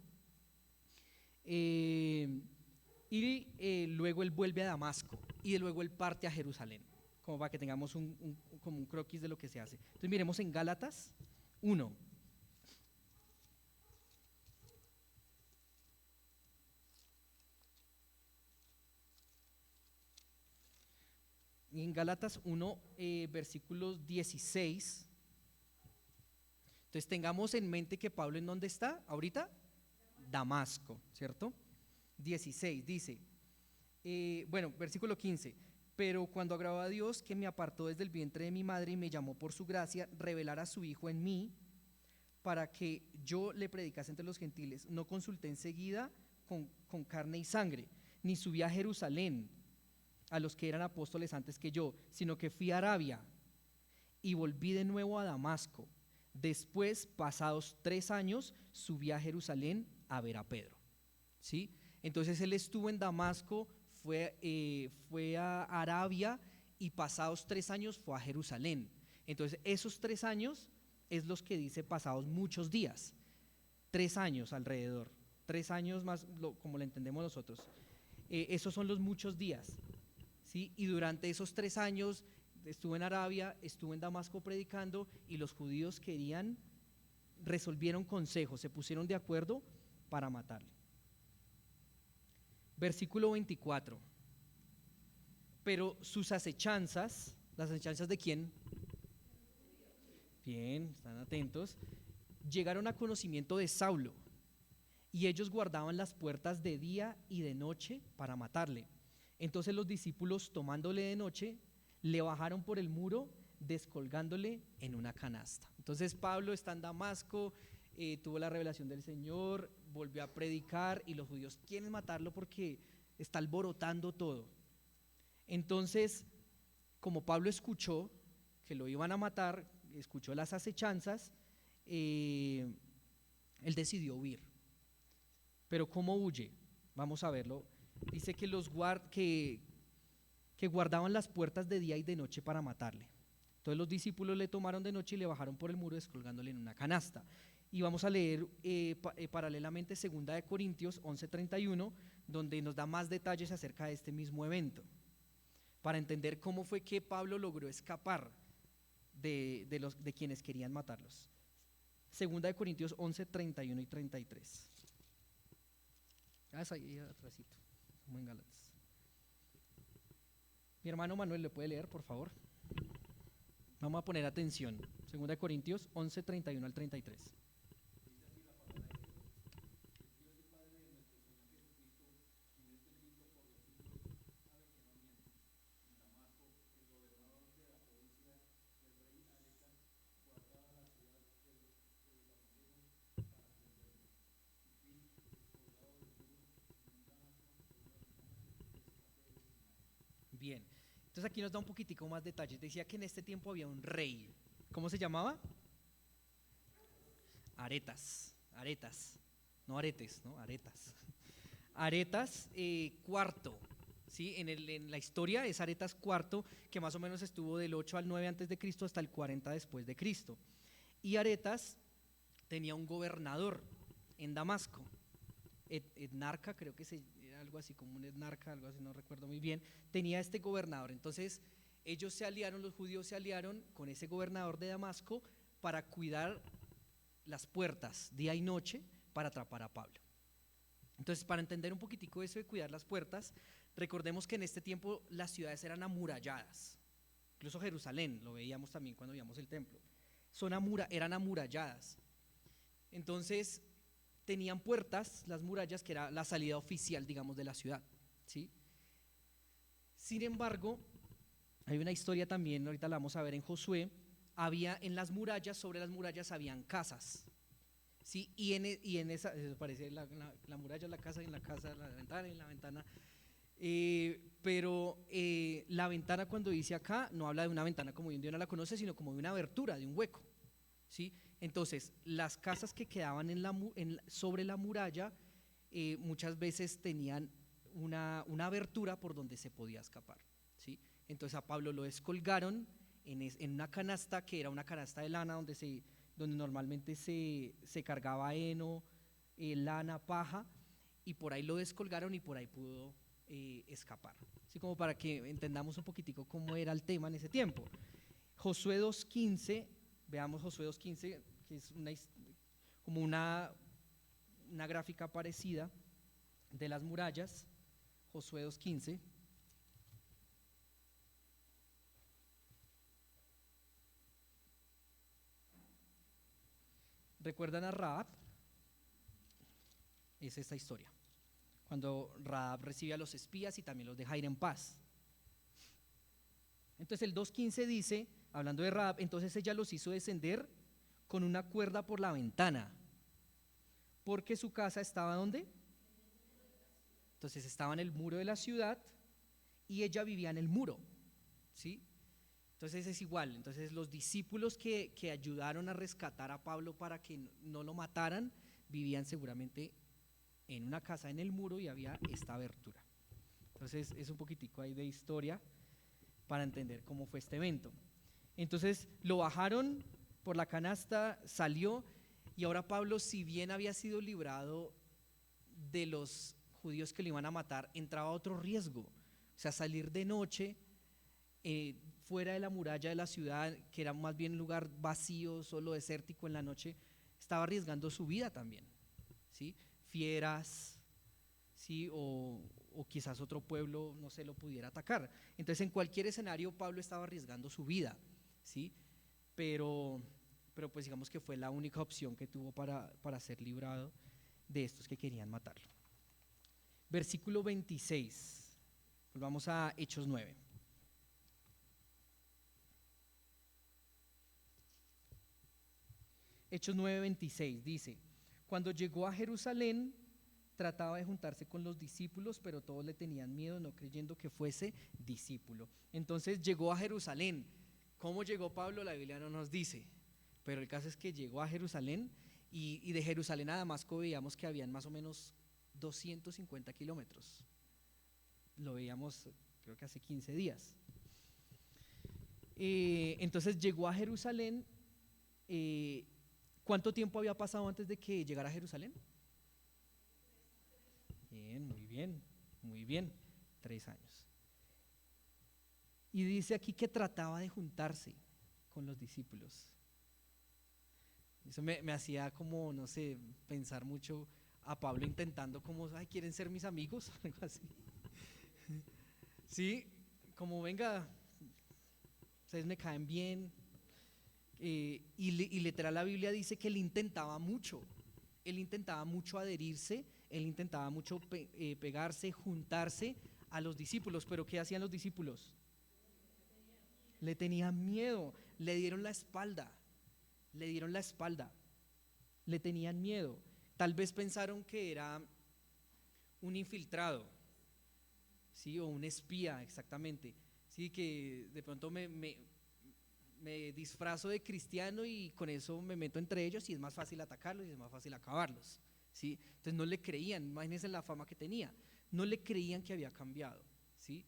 Luego él vuelve a Damasco y luego él parte a Jerusalén, como para que tengamos como un croquis de lo que se hace. Entonces miremos en Gálatas 1. En Gálatas 1, versículos 16. Entonces tengamos en mente que Pablo, ¿en dónde está ahorita? Damasco, ¿cierto? 16 dice, versículo 15: pero cuando agradó a Dios, que me apartó desde el vientre de mi madre y me llamó por su gracia, revelar a su Hijo en mí, para que yo le predicase entre los gentiles, no consulté enseguida con carne y sangre, ni subí a Jerusalén a los que eran apóstoles antes que yo, sino que fui a Arabia y volví de nuevo a Damasco. Después, pasados 3 años, subí a Jerusalén a ver a Pedro. ¿Sí? Entonces él estuvo en Damasco, fue a Arabia, y pasados 3 años fue a Jerusalén. Entonces esos 3 años es los que dice pasados muchos días. 3 años alrededor, 3 años más, como lo entendemos nosotros. Esos son los muchos días. ¿Sí? Y durante esos 3 años estuvo en Arabia, estuvo en Damasco predicando, y los judíos resolvieron consejos, se pusieron de acuerdo para matarle. Versículo 24. Pero sus acechanzas, ¿las acechanzas de quién? Bien, están atentos. Llegaron a conocimiento de Saulo, y ellos guardaban las puertas de día y de noche para matarle. Entonces los discípulos, tomándole de noche, le bajaron por el muro, descolgándole en una canasta. Entonces Pablo está en Damasco, tuvo la revelación del Señor, volvió a predicar, y los judíos quieren matarlo porque está alborotando todo. Entonces, como Pablo escuchó que lo iban a matar, escuchó las acechanzas, él decidió huir. Pero ¿cómo huye? Vamos a verlo. Dice que que guardaban las puertas de día y de noche para matarle. Entonces los discípulos le tomaron de noche y le bajaron por el muro descolgándole en una canasta. Y vamos a leer paralelamente 2 Corintios 11:31, donde nos da más detalles acerca de este mismo evento, para entender cómo fue que Pablo logró escapar de quienes querían matarlos. 2 Corintios 11:31 y 33. Ahí atrásito, como en Gálatas. Mi hermano Manuel, ¿le puede leer, por favor? Vamos a poner atención. 2 Corintios 11:31 al 33. Bien, entonces aquí nos da un poquitico más detalles. Decía que en este tiempo había un rey. ¿Cómo se llamaba? Aretas, no aretes, ¿no? Aretas. Aretas cuarto, ¿sí? En la historia es Aretas cuarto, que más o menos estuvo del 8 al 9 antes de Cristo hasta el 40 después de Cristo. Y Aretas tenía un gobernador en Damasco, etnarca, creo que era algo así como un etnarca, algo así, no recuerdo muy bien, tenía este gobernador. Entonces ellos se aliaron, los judíos se aliaron con ese gobernador de Damasco para cuidar las puertas día y noche para atrapar a Pablo. Entonces, para entender un poquitico eso de cuidar las puertas, recordemos que en este tiempo las ciudades eran amuralladas, incluso Jerusalén, lo veíamos también cuando veíamos el templo, eran amuralladas. Entonces tenían puertas, las murallas, que era la salida oficial, digamos, de la ciudad, ¿sí? Sin embargo, hay una historia también, ahorita la vamos a ver en Josué. Había en las murallas, sobre las murallas habían casas, ¿sí? Y en esa, parece la muralla, la casa, y en la casa la ventana, y en la ventana. Pero la ventana, cuando dice acá, no habla de una ventana como hoy en día uno la conoce, sino como de una abertura, de un hueco, ¿sí? Entonces, las casas que quedaban sobre la muralla muchas veces tenían una abertura por donde se podía escapar, ¿sí? Entonces a Pablo lo descolgaron en una canasta, que era una canasta de lana donde normalmente se cargaba heno, lana, paja, y por ahí lo descolgaron y por ahí pudo escapar. Así como para que entendamos un poquitico cómo era el tema en ese tiempo. Josué 2:15, veamos Josué 2:15, que es como una gráfica parecida de las murallas. Josué 2:15. ¿Recuerdan a Rahab? Es esta historia, cuando Rahab recibe a los espías y también los deja ir en paz. Entonces el 2:15 dice, hablando de Rahab, entonces ella los hizo descender con una cuerda por la ventana, porque su casa estaba ¿dónde? Entonces estaba en el muro de la ciudad y ella vivía en el muro, ¿sí? Entonces es igual. Entonces los discípulos que ayudaron a rescatar a Pablo para que no lo mataran, vivían seguramente en una casa en el muro y había esta abertura. Entonces es un poquitico ahí de historia para entender cómo fue este evento. Entonces lo bajaron por la canasta, salió, y ahora Pablo, si bien había sido librado de los judíos que lo iban a matar, entraba a otro riesgo. O sea, salir de noche fuera de la muralla de la ciudad, que era más bien un lugar vacío, solo desértico en la noche, estaba arriesgando su vida también, ¿sí? Fieras, ¿sí? O quizás otro pueblo no se lo pudiera atacar. Entonces en cualquier escenario Pablo estaba arriesgando su vida, ¿sí? Pero pues digamos que fue la única opción que tuvo para ser librado de estos que querían matarlo. Versículo 26, volvamos a Hechos 9. Hechos 9:26 dice: cuando llegó a Jerusalén, trataba de juntarse con los discípulos, pero todos le tenían miedo, no creyendo que fuese discípulo. Entonces llegó a Jerusalén. ¿Cómo llegó Pablo? La Biblia no nos dice, pero el caso es que llegó a Jerusalén, y de Jerusalén a Damasco veíamos que habían más o menos 250 kilómetros. Lo veíamos, creo que hace 15 días. Entonces llegó a Jerusalén. ¿Cuánto tiempo había pasado antes de que llegara a Jerusalén? Bien, muy bien, muy bien, 3 años. Y dice aquí que trataba de juntarse con los discípulos. Eso me hacía como, no sé, pensar mucho a Pablo intentando como, ay, ¿quieren ser mis amigos? Algo así. Sí, como venga, ustedes me caen bien. Y literal la Biblia dice que él intentaba mucho adherirse, él intentaba mucho pegarse, juntarse a los discípulos, pero ¿qué hacían los discípulos? Le tenían miedo, le dieron la espalda, le tenían miedo. Tal vez pensaron que era un infiltrado, ¿sí? O un espía, exactamente. Sí, que de pronto me disfrazo de cristiano y con eso me meto entre ellos y es más fácil atacarlos y es más fácil acabarlos, ¿sí? Entonces no le creían, imagínense la fama que tenía, no le creían que había cambiado, ¿sí?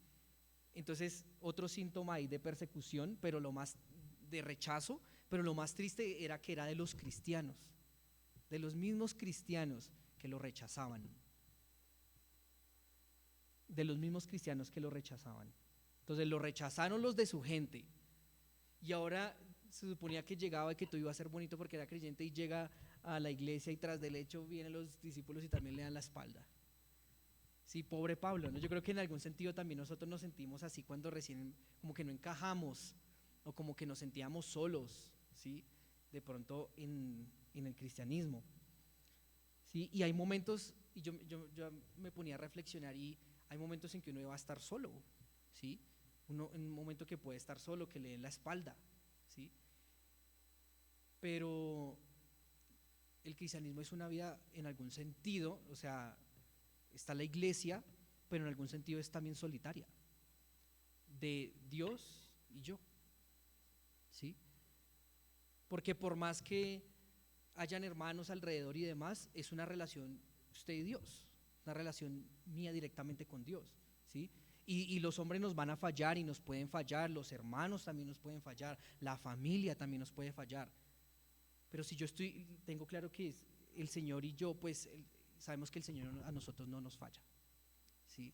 Entonces otro síntoma ahí de persecución, pero lo más de rechazo, pero lo más triste era que era de los cristianos, de los mismos cristianos que lo rechazaban, de los mismos cristianos que lo rechazaban. Entonces lo rechazaron los de su gente. Y ahora se suponía que llegaba y que todo iba a ser bonito porque era creyente y llega a la iglesia y tras del hecho vienen los discípulos y también le dan la espalda. Sí, pobre Pablo, ¿no? Yo creo que en algún sentido también nosotros nos sentimos así cuando recién como que no encajamos o como que nos sentíamos solos, ¿sí? De pronto en el cristianismo, ¿sí? Y hay momentos, y yo me ponía a reflexionar y hay momentos en que uno va a estar solo, ¿sí? Uno en un momento que puede estar solo, que le den la espalda, ¿sí? Pero el cristianismo es una vida en algún sentido, o sea, está la iglesia, pero en algún sentido es también solitaria, de Dios y yo, ¿sí? Porque por más que hayan hermanos alrededor y demás, es una relación usted y Dios, una relación mía directamente con Dios, ¿sí? Y los hombres nos van a fallar y nos pueden fallar, los hermanos también nos pueden fallar, la familia también nos puede fallar. Pero si yo tengo claro que es el Señor y yo, pues sabemos que el Señor a nosotros no nos falla, ¿sí?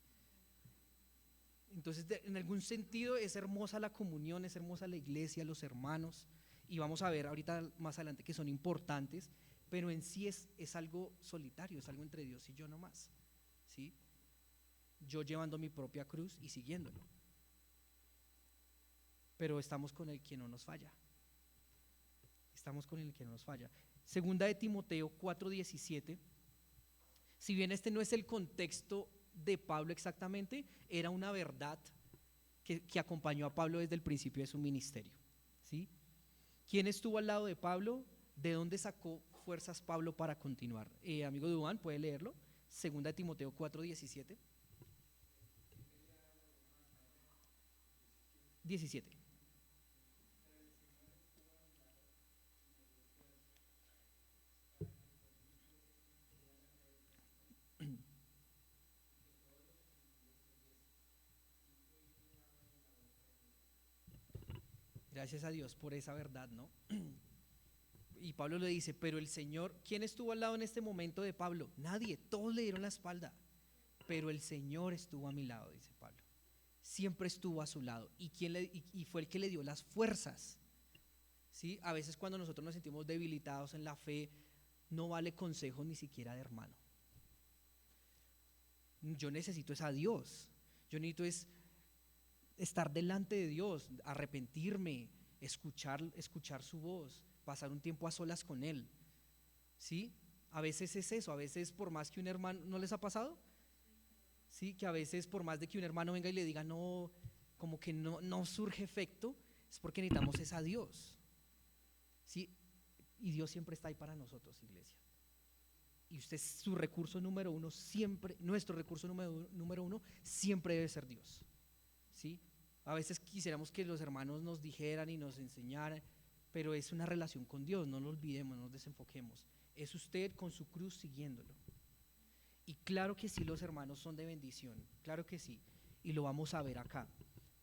Entonces, en algún sentido es hermosa la comunión, es hermosa la iglesia, los hermanos, y vamos a ver ahorita más adelante que son importantes, pero en sí es algo solitario, es algo entre Dios y yo nomás, ¿sí? Yo llevando mi propia cruz y siguiéndolo. Pero estamos con el que no nos falla. Estamos con el que no nos falla. Segunda de Timoteo 4:17. Si bien este no es el contexto de Pablo exactamente, era una verdad que acompañó a Pablo desde el principio de su ministerio, ¿sí? ¿Quién estuvo al lado de Pablo? ¿De dónde sacó fuerzas Pablo para continuar? Amigo Duván, ¿puede leerlo? Segunda de Timoteo 4:17. 17. Gracias a Dios por esa verdad, ¿no? Y Pablo le dice, pero el Señor, ¿quién estuvo al lado en este momento de Pablo? Nadie, todos le dieron la espalda, pero el Señor estuvo a mi lado, dice Pablo. Siempre estuvo a su lado y fue el que le dio las fuerzas, ¿sí? A veces cuando nosotros nos sentimos debilitados en la fe, no vale consejo ni siquiera de hermano. Yo necesito es a Dios, yo necesito es estar delante de Dios, arrepentirme, escuchar su voz, pasar un tiempo a solas con Él, ¿sí? A veces es eso, a veces por más que un hermano, ¿no les ha pasado? Sí, que a veces por más de que un hermano venga y le diga no, como que no surge efecto, es porque necesitamos es a Dios, ¿sí? Y Dios siempre está ahí para nosotros, iglesia. Y usted, su recurso número uno siempre, nuestro recurso número uno siempre debe ser Dios, ¿sí? A veces quisiéramos que los hermanos nos dijeran y nos enseñaran, pero es una relación con Dios, no lo olvidemos, no nos desenfoquemos. Es usted con su cruz siguiéndolo. Y claro que sí, los hermanos son de bendición, claro que sí. y lo vamos a ver acá,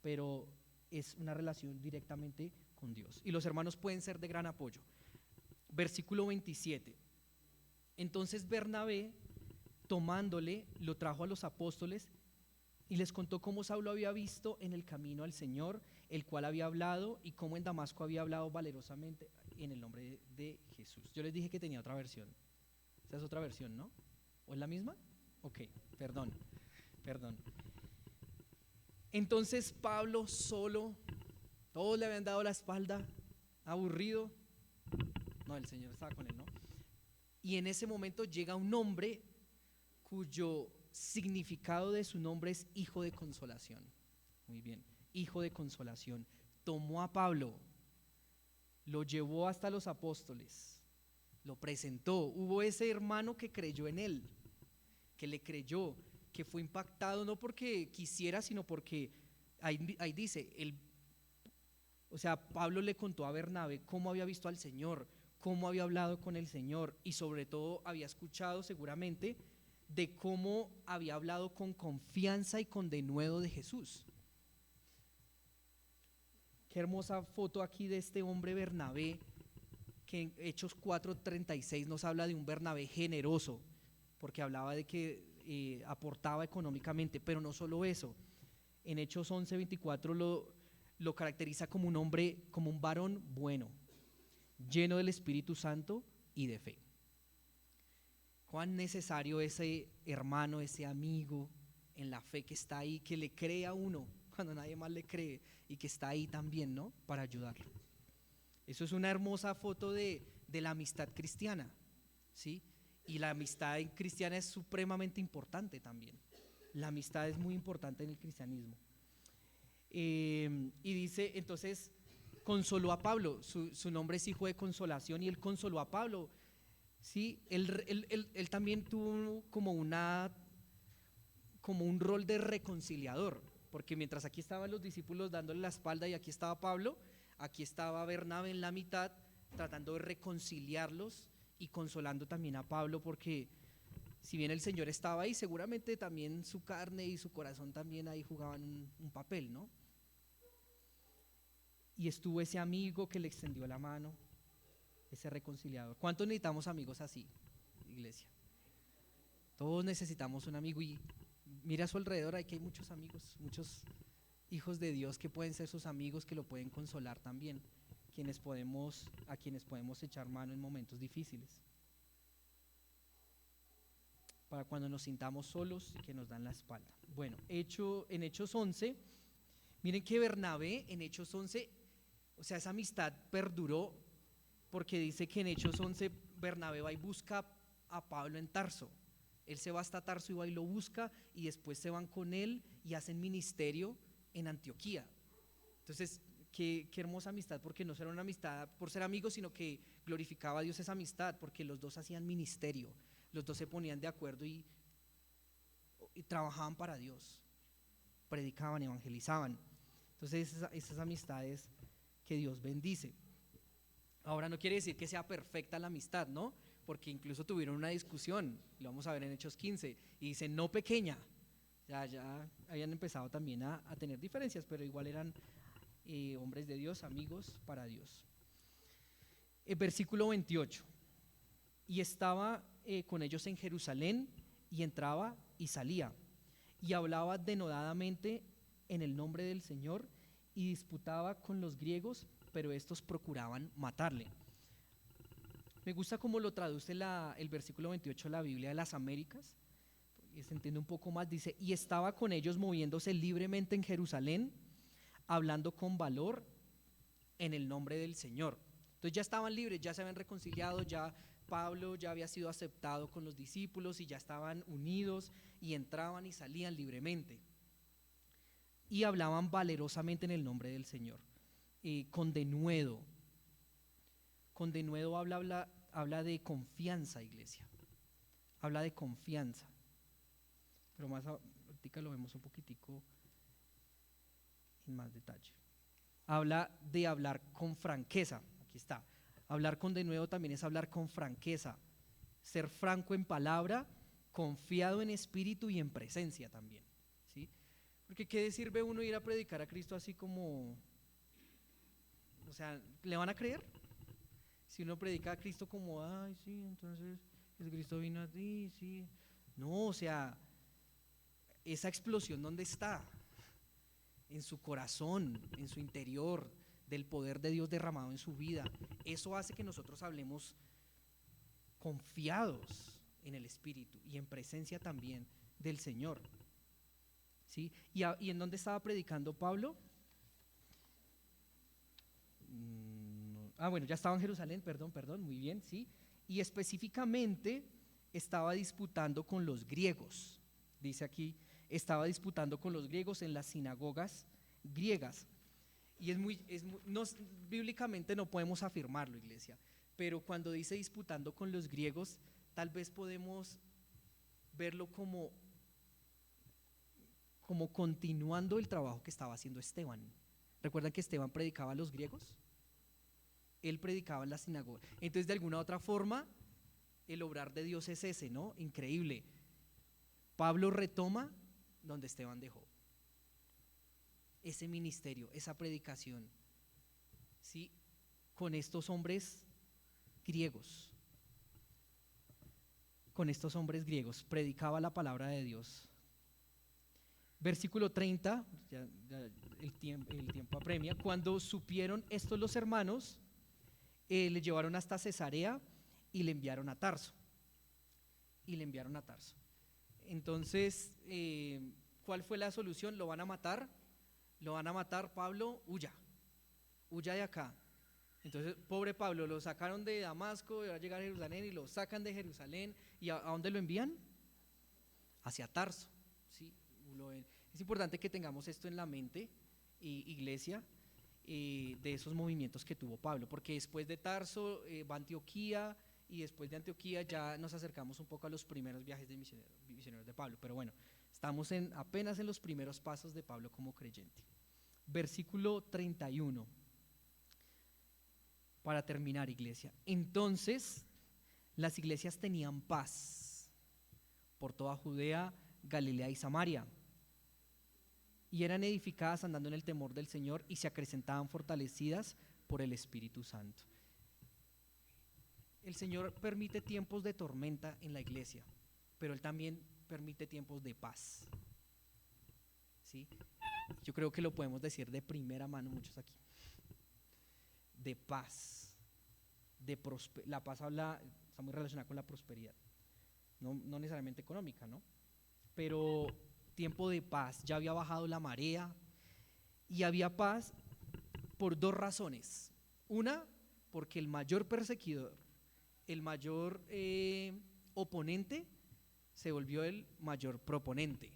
pero es una relación directamente con Dios. Y los hermanos pueden ser de gran apoyo. Versículo 27. Entonces Bernabé, tomándole, lo trajo a los apóstoles y les contó cómo Saulo había visto en el camino al Señor, el cual había hablado, y cómo en Damasco había hablado valerosamente en el nombre de Jesús. Yo les dije que tenía otra versión. Esa es otra versión, ¿no? ¿O es la misma? Ok, perdón. Entonces Pablo solo, todos le habían dado la espalda, aburrido. No, el Señor estaba con él, ¿no? Y en ese momento llega un hombre cuyo significado de su nombre es hijo de consolación. Muy bien, hijo de consolación. Tomó a Pablo, lo llevó hasta los apóstoles, lo presentó. Hubo ese hermano que creyó en él, que le creyó, que fue impactado no porque quisiera, sino porque ahí dice, o sea, Pablo le contó a Bernabé cómo había visto al Señor, cómo había hablado con el Señor, y sobre todo había escuchado seguramente de cómo había hablado con confianza y con denuedo de Jesús. Qué hermosa foto aquí de este hombre Bernabé, que en Hechos 4:36 nos habla de un Bernabé generoso, porque hablaba de que aportaba económicamente, pero no solo eso. En Hechos 11:24 lo caracteriza como un hombre, como un varón bueno, lleno del Espíritu Santo y de fe. Cuán necesario ese hermano, ese amigo en la fe que está ahí, que le cree a uno cuando nadie más le cree, y que está ahí también, ¿no? Para ayudarlo. Eso es una hermosa foto de la amistad cristiana, ¿sí? Y la amistad cristiana es supremamente importante también. La amistad es muy importante en el cristianismo. Y dice, entonces, consoló a Pablo. Su nombre es hijo de consolación, y él consoló a Pablo. Sí, él también tuvo como un rol de reconciliador, porque mientras aquí estaban los discípulos dándole la espalda y aquí estaba Pablo, aquí estaba Bernabé en la mitad tratando de reconciliarlos y consolando también a Pablo, porque si bien el Señor estaba ahí, seguramente también su carne y su corazón también ahí jugaban un papel, ¿no? Y estuvo ese amigo que le extendió la mano, ese reconciliador. ¿Cuántos necesitamos amigos así, iglesia? Todos necesitamos un amigo, y mira a su alrededor, hay que hay muchos amigos, muchos hijos de Dios que pueden ser sus amigos, que lo pueden consolar también, a quienes podemos echar mano en momentos difíciles, para cuando nos sintamos solos y que nos dan la espalda. Bueno, en Hechos 11, miren que Bernabé en Hechos 11, o sea, esa amistad perduró, porque dice que en Hechos 11 Bernabé va y busca a Pablo en Tarso. Él se va hasta Tarso y va y lo busca, y después se van con él y hacen ministerio en Antioquía. Entonces, qué hermosa amistad, porque no era una amistad por ser amigos, sino que glorificaba a Dios esa amistad, porque los dos hacían ministerio, los dos se ponían de acuerdo y trabajaban para Dios, predicaban, evangelizaban. Entonces, esas amistades que Dios bendice. Ahora, no quiere decir que sea perfecta la amistad, ¿no? Porque incluso tuvieron una discusión, lo vamos a ver en Hechos 15, y dice no pequeña. Ya habían empezado también a tener diferencias, pero igual eran hombres de Dios, amigos para Dios. Versículo 28. Y estaba con ellos en Jerusalén, y entraba y salía, y hablaba denodadamente en el nombre del Señor, y disputaba con los griegos, pero estos procuraban matarle. Me gusta cómo lo traduce el versículo 28 de la Biblia de las Américas, y se entiende un poco más. Dice, y estaba con ellos moviéndose libremente en Jerusalén, hablando con valor en el nombre del Señor. Entonces ya estaban libres, ya se habían reconciliado, ya Pablo ya había sido aceptado con los discípulos, y ya estaban unidos, y entraban y salían libremente, y hablaban valerosamente en el nombre del Señor. Con denuedo. Con denuedo habla de confianza, iglesia. Habla de confianza. Pero más ahorita lo vemos un poquitico en más detalle. Habla de hablar con franqueza. Aquí está. Hablar con denuedo también es hablar con franqueza. Ser franco en palabra, confiado en espíritu y en presencia también, ¿sí? Porque ¿qué sirve uno ir a predicar a Cristo así como, o sea, ¿le van a creer? Si uno predica a Cristo como, ay, sí, entonces Jesucristo vino a ti, sí. No, o sea, esa explosión, ¿dónde está? En su corazón, en su interior, del poder de Dios derramado en su vida. Eso hace que nosotros hablemos confiados en el Espíritu y en presencia también del Señor. ¿Sí? ¿Y en dónde estaba predicando Pablo? Bueno, ya estaba en Jerusalén, perdón, muy bien, sí. Y específicamente estaba disputando con los griegos, dice aquí, estaba disputando con los griegos en las sinagogas griegas. Y bíblicamente no podemos afirmarlo, iglesia, pero cuando dice disputando con los griegos, tal vez podemos verlo como continuando el trabajo que estaba haciendo Esteban. ¿Recuerdan que Esteban predicaba a los griegos? Él predicaba en la sinagoga. Entonces, de alguna u otra forma, el obrar de Dios es ese, ¿no? Increíble. Pablo retoma donde Esteban dejó. Ese ministerio, esa predicación, ¿sí? Con estos hombres griegos. Con estos hombres griegos, predicaba la palabra de Dios. Versículo 30, ya el tiempo apremia. Cuando supieron estos los hermanos, le llevaron hasta Cesarea y le enviaron a Tarso. Entonces, ¿cuál fue la solución? Lo van a matar, Pablo, huya de acá. Entonces, pobre Pablo, lo sacaron de Damasco, iba a llegar a Jerusalén y lo sacan de Jerusalén. ¿Y a dónde lo envían? Hacia Tarso, ¿sí? Es importante que tengamos esto en la mente, iglesia, de esos movimientos que tuvo Pablo, porque después de Tarso va a Antioquía, y después de Antioquía ya nos acercamos un poco a los primeros viajes de misioneros de Pablo. Pero bueno, estamos apenas en los primeros pasos de Pablo como creyente. Versículo 31, para terminar, iglesia. Entonces las iglesias tenían paz por toda Judea, Galilea y Samaria, y eran edificadas andando en el temor del Señor, y se acrecentaban fortalecidas por el Espíritu Santo. El Señor permite tiempos de tormenta en la iglesia, pero Él también permite tiempos de paz, ¿sí? Yo creo que lo podemos decir de primera mano muchos aquí. De paz, la paz está muy relacionada con la prosperidad, no necesariamente económica, ¿no? Pero tiempo de paz, ya había bajado la marea y había paz por dos razones. Una, porque el mayor perseguidor, el mayor oponente, se volvió el mayor proponente.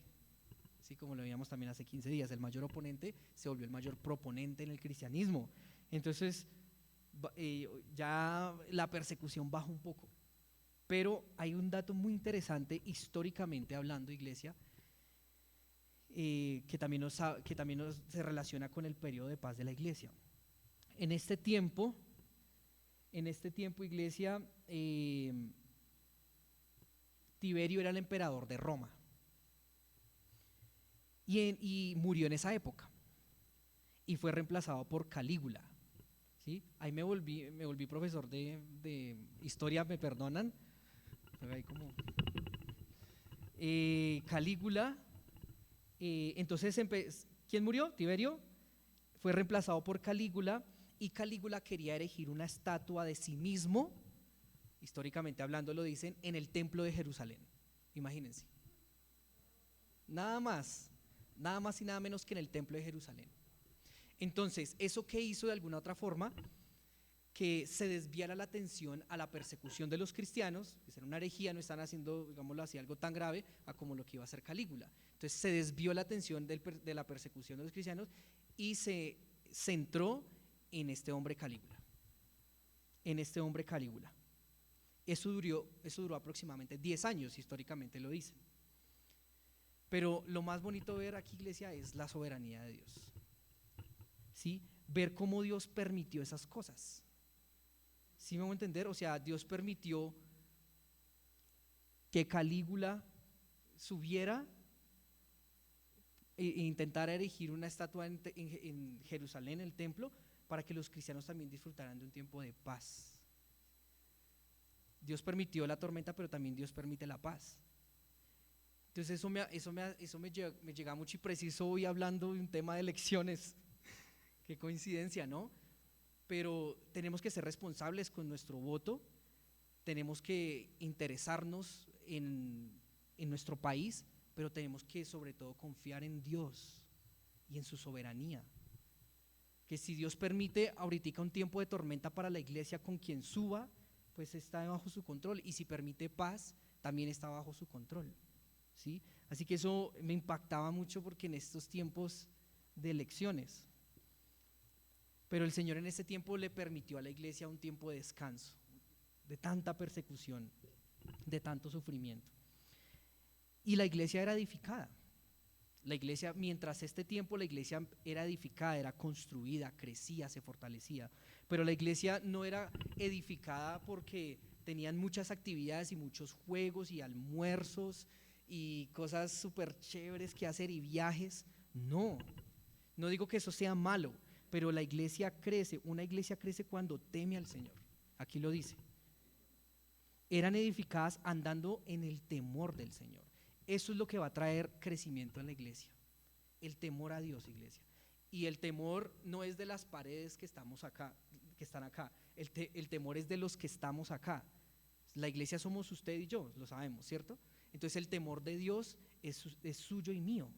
Así como lo veíamos también hace 15 días, el mayor oponente se volvió el mayor proponente en el cristianismo. Entonces, ya la persecución baja un poco. Pero hay un dato muy interesante históricamente hablando, iglesia, que también se relaciona con el periodo de paz de la iglesia. En este tiempo, iglesia, Tiberio era el emperador de Roma y murió en esa época y fue reemplazado por Calígula, ¿sí? Ahí me volví profesor de historia, me perdonan, pero ahí como Calígula. Entonces, ¿quién murió? Tiberio. Fue reemplazado por Calígula, y Calígula quería erigir una estatua de sí mismo, históricamente hablando lo dicen, en el templo de Jerusalén. Imagínense. Nada más y nada menos que en el templo de Jerusalén. Entonces, ¿eso qué hizo de alguna otra forma? Que se desviara la atención a la persecución de los cristianos, que era una herejía, no están haciendo, digámoslo así, algo tan grave a como lo que iba a hacer Calígula. Entonces se desvió la atención de la persecución de los cristianos y se centró en este hombre Calígula. Eso duró aproximadamente 10 años, históricamente lo dicen. Pero lo más bonito de ver aquí, iglesia, es la soberanía de Dios, ¿sí? Ver cómo Dios permitió esas cosas. ¿Sí me voy a entender? O sea, Dios permitió que Calígula subiera intentar erigir una estatua en Jerusalén, en el templo, para que los cristianos también disfrutaran de un tiempo de paz. Dios permitió la tormenta, pero también Dios permite la paz. Entonces me llega mucho, y preciso hoy hablando de un tema de elecciones. Qué coincidencia, ¿no? Pero tenemos que ser responsables con nuestro voto, tenemos que interesarnos en nuestro país, pero tenemos que sobre todo confiar en Dios y en su soberanía. Que si Dios permite ahorita un tiempo de tormenta para la iglesia con quien suba, pues está bajo su control, y si permite paz, también está bajo su control, ¿sí? Así que eso me impactaba mucho, porque en estos tiempos de elecciones, pero el Señor en ese tiempo le permitió a la iglesia un tiempo de descanso, de tanta persecución, de tanto sufrimiento, y la iglesia era edificada. La iglesia, mientras este tiempo la iglesia era edificada, era construida, crecía, se fortalecía, pero la iglesia no era edificada porque tenían muchas actividades y muchos juegos y almuerzos y cosas súper chéveres que hacer y viajes. No, no digo que eso sea malo, pero la iglesia crece, una iglesia crece cuando teme al Señor. Aquí lo dice. Eran edificadas andando en el temor del Señor. Eso es lo que va a traer crecimiento en la iglesia, el temor a Dios, iglesia. Y el temor no es de las paredes que estamos acá, que están acá. El temor es de los que estamos acá. La iglesia somos usted y yo, lo sabemos, ¿cierto? Entonces el temor de Dios es suyo y mío,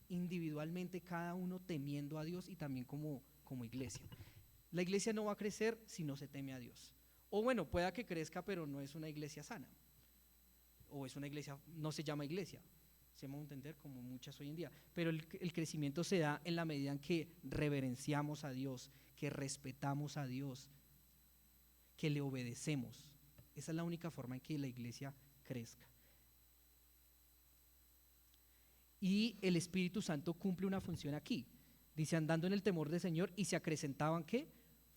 individualmente, cada uno temiendo a Dios, y también como iglesia. La iglesia no va a crecer si no se teme a Dios. O bueno, pueda que crezca, pero no es una iglesia sana. O es una iglesia, no se llama iglesia, se llama, entender, como muchas hoy en día. Pero el crecimiento se da en la medida en que reverenciamos a Dios, que respetamos a Dios, que le obedecemos. Esa es la única forma en que la iglesia crezca. Y el Espíritu Santo cumple una función aquí. Dice, andando en el temor del Señor, y se acrecentaban, ¿qué?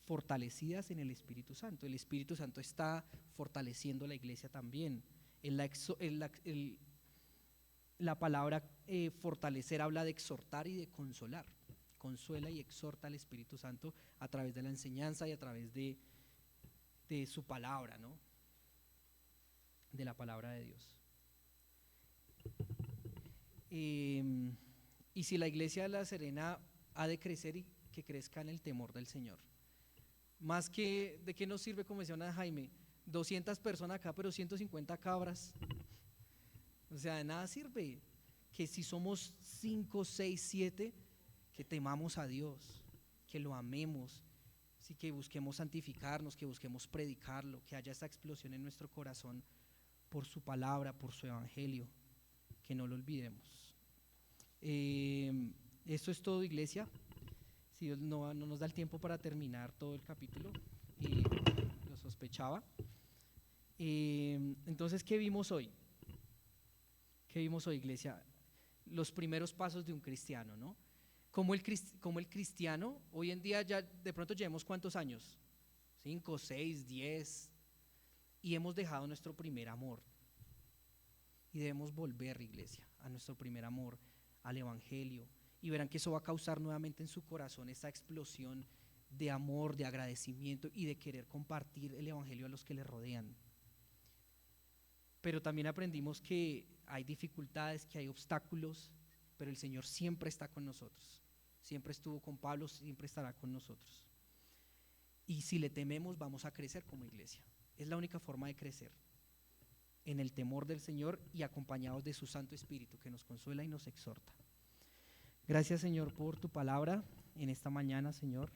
Fortalecidas en el Espíritu Santo. El Espíritu Santo está fortaleciendo la iglesia también. La palabra fortalecer habla de exhortar y de consolar. Consuela y exhorta al Espíritu Santo a través de la enseñanza y a través de su palabra, ¿no? De la palabra de Dios. Y si la iglesia de La Serena ha de crecer, y que crezca en el temor del Señor. Más que, ¿de qué nos sirve, como decía Jaime? 200 personas acá, pero 150 cabras. O sea, de nada sirve. Que si somos 5, 6, 7, que temamos a Dios, que lo amemos, sí, que busquemos santificarnos, que busquemos predicarlo, que haya esa explosión en nuestro corazón por su palabra, por su evangelio, que no lo olvidemos. Esto es todo, iglesia. Si Dios no nos da el tiempo para terminar todo el capítulo, y lo sospechaba. Entonces, ¿qué vimos hoy? ¿Qué vimos hoy, iglesia? Los primeros pasos de un cristiano, ¿no? Como el cristiano, hoy en día ya de pronto llevamos ¿cuántos años? 5, 6, 10, y hemos dejado nuestro primer amor. Y debemos volver, iglesia, a nuestro primer amor, al evangelio, y verán que eso va a causar nuevamente en su corazón esa explosión de amor, de agradecimiento y de querer compartir el evangelio a los que le rodean. Pero también aprendimos que hay dificultades, que hay obstáculos, pero el Señor siempre está con nosotros. Siempre estuvo con Pablo, siempre estará con nosotros. Y si le tememos, vamos a crecer como iglesia. Es la única forma de crecer, en el temor del Señor y acompañados de su Santo Espíritu, que nos consuela y nos exhorta. Gracias, Señor, por tu palabra en esta mañana, Señor.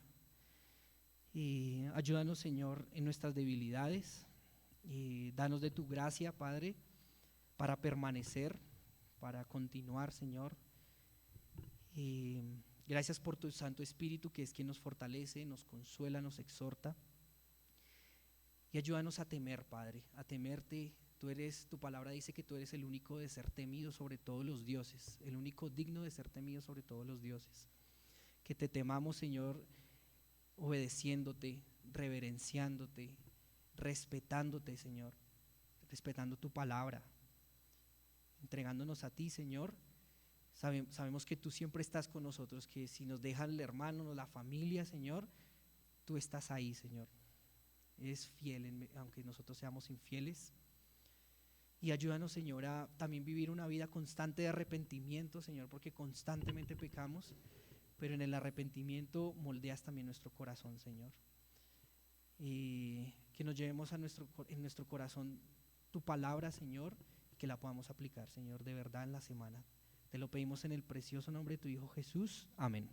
Y ayúdanos, Señor, en nuestras debilidades. Y danos de tu gracia, Padre, para permanecer, para continuar, Señor. Y gracias por tu Santo Espíritu, que es quien nos fortalece, nos consuela, nos exhorta. Y ayúdanos a temer, Padre, a temerte. Tu palabra dice que tú eres el único de ser temido sobre todos los dioses, el único digno de ser temido sobre todos los dioses. Que te temamos, Señor, obedeciéndote, reverenciándote, respetándote, Señor, respetando tu palabra, entregándonos a ti, Señor, Sabemos que tú siempre estás con nosotros, que si nos deja el hermano, la familia, Señor, tú estás ahí, Señor. Eres fiel, aunque nosotros seamos infieles. Y ayúdanos, Señor, a también vivir una vida constante de arrepentimiento, Señor, porque constantemente pecamos, pero en el arrepentimiento moldeas también nuestro corazón, Señor. Y que nos llevemos en nuestro corazón tu palabra, Señor, y que la podamos aplicar, Señor, de verdad en la semana. Te lo pedimos en el precioso nombre de tu Hijo Jesús. Amén.